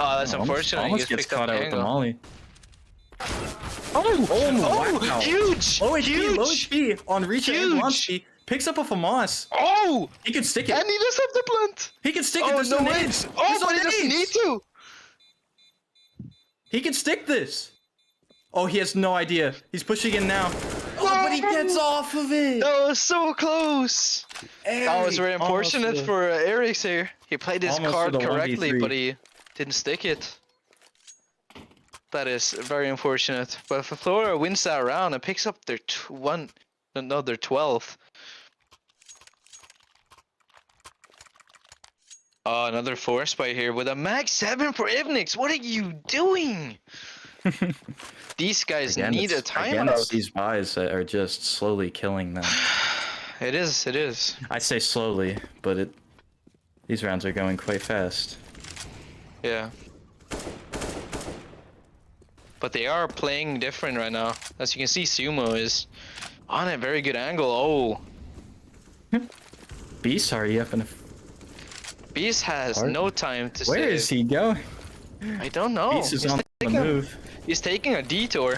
Oh, that's unfortunate. Almost he gets picked up caught out with the angle. molly. Oh, wow. huge! Low HP, huge! low HP on Reach and Huge! Blonsky. Picks up a FAMAS. Oh! He can stick it. And he does have the blunt! He can stick it. Oh, There's no no way! nades. Oh, There's no but he doesn't need nades. to! He can stick this. Oh, he has no idea. He's pushing in now. Oh, but he gets off of it. That was so close! That was very Almost unfortunate for Eriks here. He played his Almost card for the correctly, 1v3. but he didn't stick it. That is very unfortunate. But if Plethora wins that round and picks up their their 12th. Oh, another force by here with a max 7 for Ivnix. What are you doing? These guys need a Again, it's timeout. these buys that are just slowly killing them. It is. I say slowly, but these rounds are going quite fast. Yeah. But they are playing different right now. As you can see, Sumo is on a very good angle. Oh. Beast, are you up in a... Beast has Harb? no time to Where save. is he going? I don't know. Beast is on the move. He's taking a detour.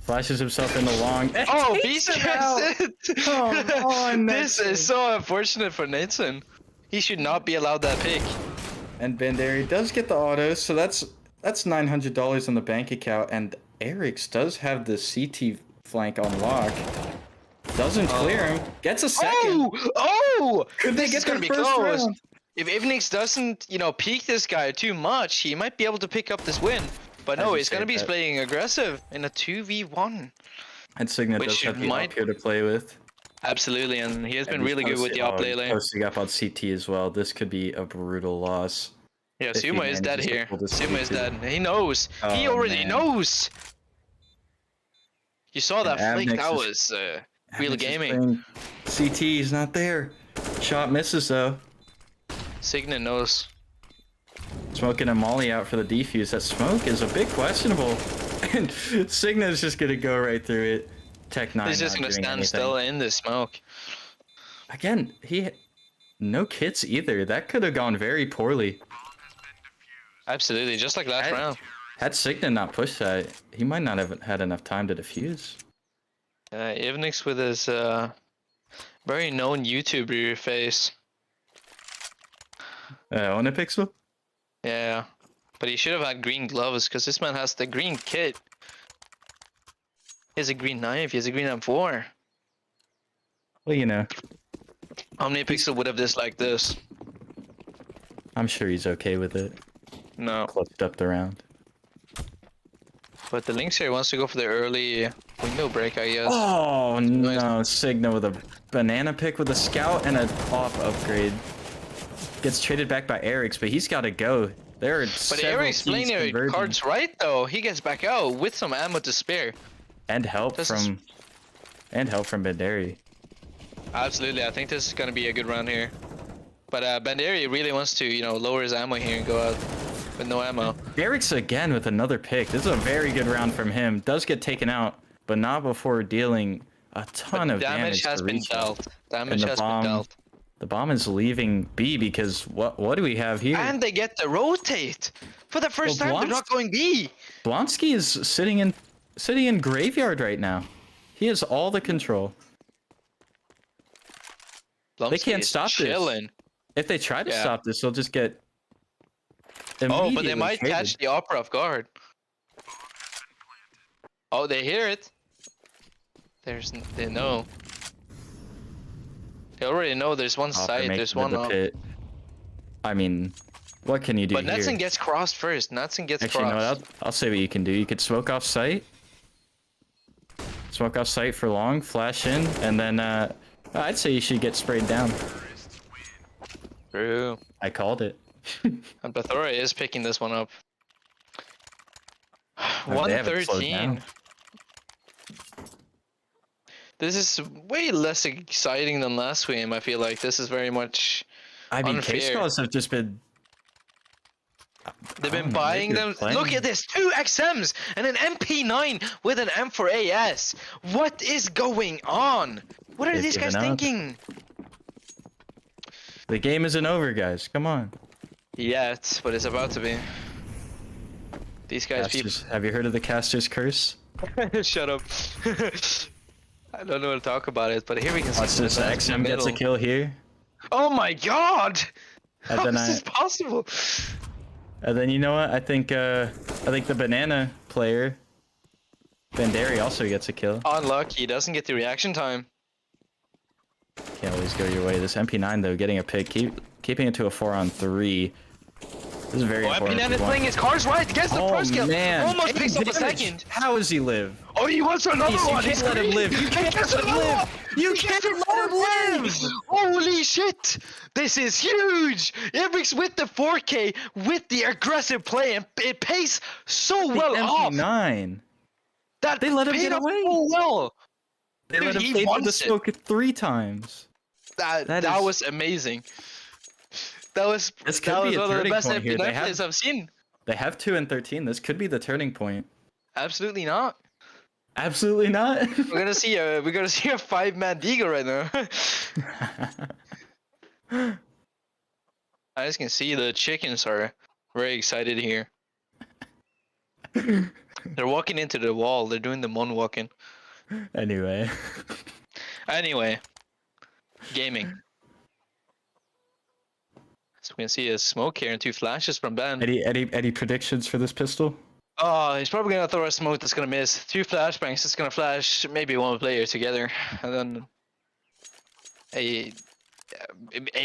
Flashes himself in the long. Oh, Beast gets it! Come on, This Nathan. is so unfortunate for Nathan. He should not be allowed that pick. And Banderi does get the auto, so that's $900 in the bank account. And Eric's does have the CT flank on lock. Doesn't clear him. Gets a second. Oh! Could they This get is gonna their be first close. round? If Ivnix doesn't, peek this guy too much, he might be able to pick up this win. But As no, you he's gonna say be that. playing aggressive in a 2v1. And Signet does Which have the might- up here to play with. Absolutely, and he has been And he's really good with the op lately. Posting up on CT as well. This could be a brutal loss. Yeah, if he Sumo is dead manages to here. pull this Sumo is CT. dead. He knows. He Oh, already man. knows. You saw that And flick. Avnix That is- was real Avnix is gaming. playing CT, he's not there. Shot misses though. Signet knows. Smoking a molly out for the defuse. That smoke is a bit questionable. And Signet is just gonna go right through it. Tech 9 He's just not gonna doing stand anything. still in the smoke. Again, no kits either. That could have gone very poorly. Absolutely, just like last round. Had Signet not pushed that, he might not have had enough time to defuse. Ivnix with his very known YouTuber face. On a pixel? Yeah, but he should have had green gloves because this man has the green kit. He has a green knife. He has a green M4. Well, you know, Omnipixel would have disliked this. I'm sure he's okay with it. No, Clutched up the round. but the Lynx here wants to go for the early window break, I guess. Oh no, Signa with a banana pick with a scout and an off upgrade. Gets traded back by Eric's, but he's gotta go. There are But several Eric's playing teams their converging. cards right though. He gets back out with some ammo to spare. And help This is- from Banderi. Absolutely, I think this is gonna be a good round here. But Banderi really wants to, lower his ammo here and go out with no ammo. Eric's again with another pick. This is a very good round from him. Does get taken out, but not before dealing a ton But of damage has to been Retail. dealt. Damage the has bomb- been dealt. The bomb is leaving B because what do we have here? And they get to rotate. For the first Well, time, they're not going B. Blonsky is sitting in graveyard right now. He has all the control. They can't is stop this. chilling. If they try to Yeah. stop this, they'll just get. Oh, but they immediately might traded. catch the opera off guard. Oh, they hear it. They know. They already know there's one Off side, make there's with one the up. pit. I mean, what can you do But here? Netson gets crossed first. Netson gets Actually, no, crossed. I'll say what you can do. You could smoke off site. Smoke off site for long, flash in, and then I'd say you should get sprayed down. True. I called it. And Plethora is picking this one up. They haven't slowed 113. down. This is way less exciting than last game. I feel like this is very much. I mean, Unfair. CaceCaws have just been. They've I been don't know, buying they're them. playing. Look at this: 2 XMs and an MP9 with an M4AS. What is going on? What are They've these guys given up. thinking? The game isn't over, guys. Come on. Yet, but it's about to be. These guys, Have you heard of the caster's curse? Shut up. I don't know how to talk about it, but here we can see. Watch some this. advance in XM the gets a middle. kill here, Oh my god! And How then is this possible? and then you know what? I think the banana player, Banderi, also gets a kill. Unlucky, doesn't get the reaction time. Can't always go your way. This MP9 though, getting a pick, keeping it to a 4-on-3. This is very Oh, important. Banana playing his cards right. Gets the first kill. Man. Almost picks up a Damage. second. How does he live? Oh, he wants another You one. can't He's let him green. live. You can't let him live. You can't let him live. Holy shit! This is huge! Ibrix with the 4K, with the aggressive play, and it pays so The well off. MP9. That They let him paid get off away. so well. They Dude, let him he fade through the wants it. smoke 3 times. That That is- was amazing. That was This could that be was a one of the turning best point here. MP9 plays I've seen. They have 2 and 13. This could be the turning point. Absolutely not. Absolutely not. We're gonna see a 5-man Deagle right now. I just can see the chickens are very excited here. They're walking into the wall. They're doing the moonwalking. Anyway. Anyway, gaming. So we can see a smoke here and 2 flashes from Ben. Any predictions for this pistol? Oh, he's probably gonna throw a smoke that's gonna miss. 2 flashbangs that's gonna flash maybe 1 player together, and then a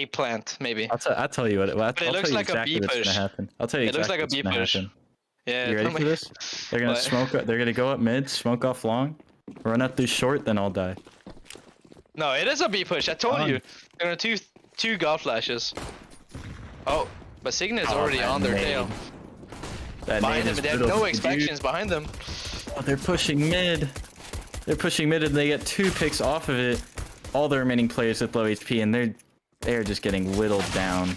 plant maybe. I'll tell you what. I'll tell looks you like a exactly B what's push. gonna happen. I'll tell you It looks exactly like a what's B gonna push. happen. Yeah. You ready tell for me- this? They're gonna What? smoke. They're gonna go up mid, smoke off long, run up through short, then I'll die. No, it is a B push. I told On. you. There are two golf flashes. Oh, but Signa is Oh, already that on their nade. tail. That Behind nade them, is but they have brutal. no Dude, expectations behind them. oh, they're pushing mid. They're pushing mid, and they get 2 picks off of it. All the remaining players with low HP, and they're just getting whittled down.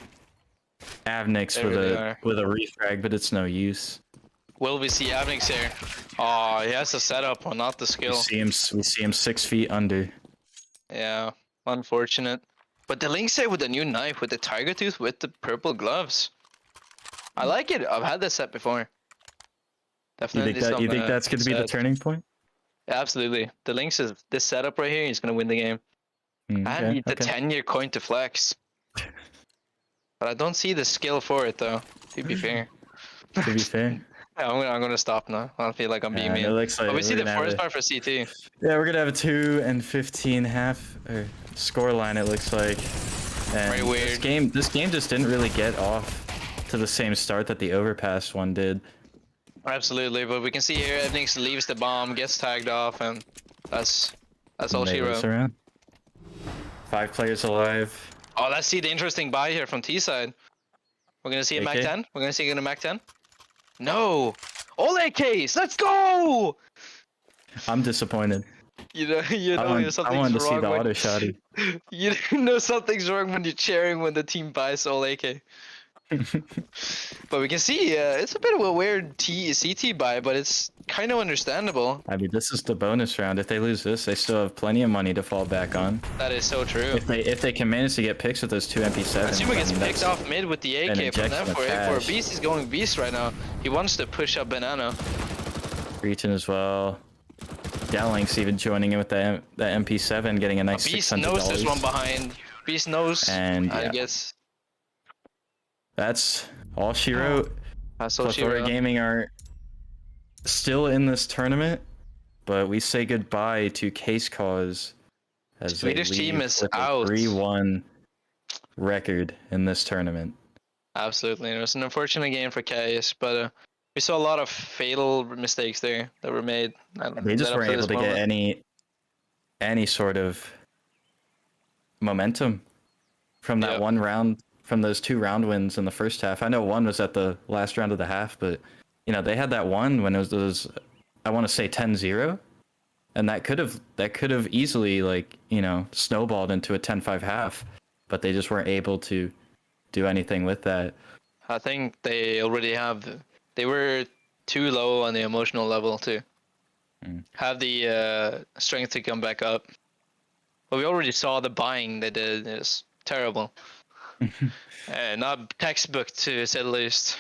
Avnix They with really a are. refrag, but it's no use. Will we see Avnix here? Oh, he has the setup, but not the skill. We see him 6 feet under. Yeah, unfortunate. But the Lynx here with the new knife, with the tiger tooth, with the purple gloves. I like it. I've had this set before. You Definitely. think something that's going to be the set. turning point? Absolutely. The Lynx is this setup right here. He's gonna win the game. I need the 10-year coin to flex. But I don't see the skill for it though. To be fair. To be fair. Yeah, I'm gonna stop now. I don't feel like I'm being It mean. looks like But we see we're the gonna have forest a- bar for CT. Yeah, we're gonna have a 2 and 15 half or score line. It looks like. And Very weird. This game just didn't really get off to the same start that the overpass one did. Absolutely, but we can see here Evnix leaves the bomb, gets tagged off, and that's all she Melee wrote. around. 5 players alive. Oh, let's see the interesting buy here from T side. We're gonna see a Mac AK? 10. We're gonna see a Mac 10. No, all AKs. Let's go. I'm disappointed. You know I wanted to something's see wrong the when auto shotty. you know something's wrong when you're cheering when the team buys all AK. But we can see it's a bit of a weird CT buy, but it's kind of understandable. I mean, this is the bonus round. If they lose this, they still have plenty of money to fall back on. That is so true. If they can manage to get picks with those 2 MP7s. Asuma gets I mean, picked that's- off mid with the an AK from injection them of for cash. Beast. He's going Beast right now. He wants to push up Banana. Reaching as well. Dowlink's even joining in with the MP7, getting a nice Beast $600. knows there's one behind. Beast knows. And I yeah. guess That's all she wrote. that's all she Plethora wrote. Gaming are still in this tournament, but we say goodbye to CaceCaws as Swedish they team leave is with out. a 3-1 record in this tournament. Absolutely. It was an unfortunate game for Case, but we saw a lot of fatal mistakes there that were made. They just weren't able to get any sort of momentum from that Yep. one round, from those 2 round wins in the first half. I know one was at the last round of the half, but you know, they had that one when it was I want to say 10-0, and that could have easily, like, you know, snowballed into a 10-5 half, but they just weren't able to do anything with that. I think they were too low on the emotional level to have the strength to come back up. But we already saw the buying they did is terrible. Not textbook to say the least.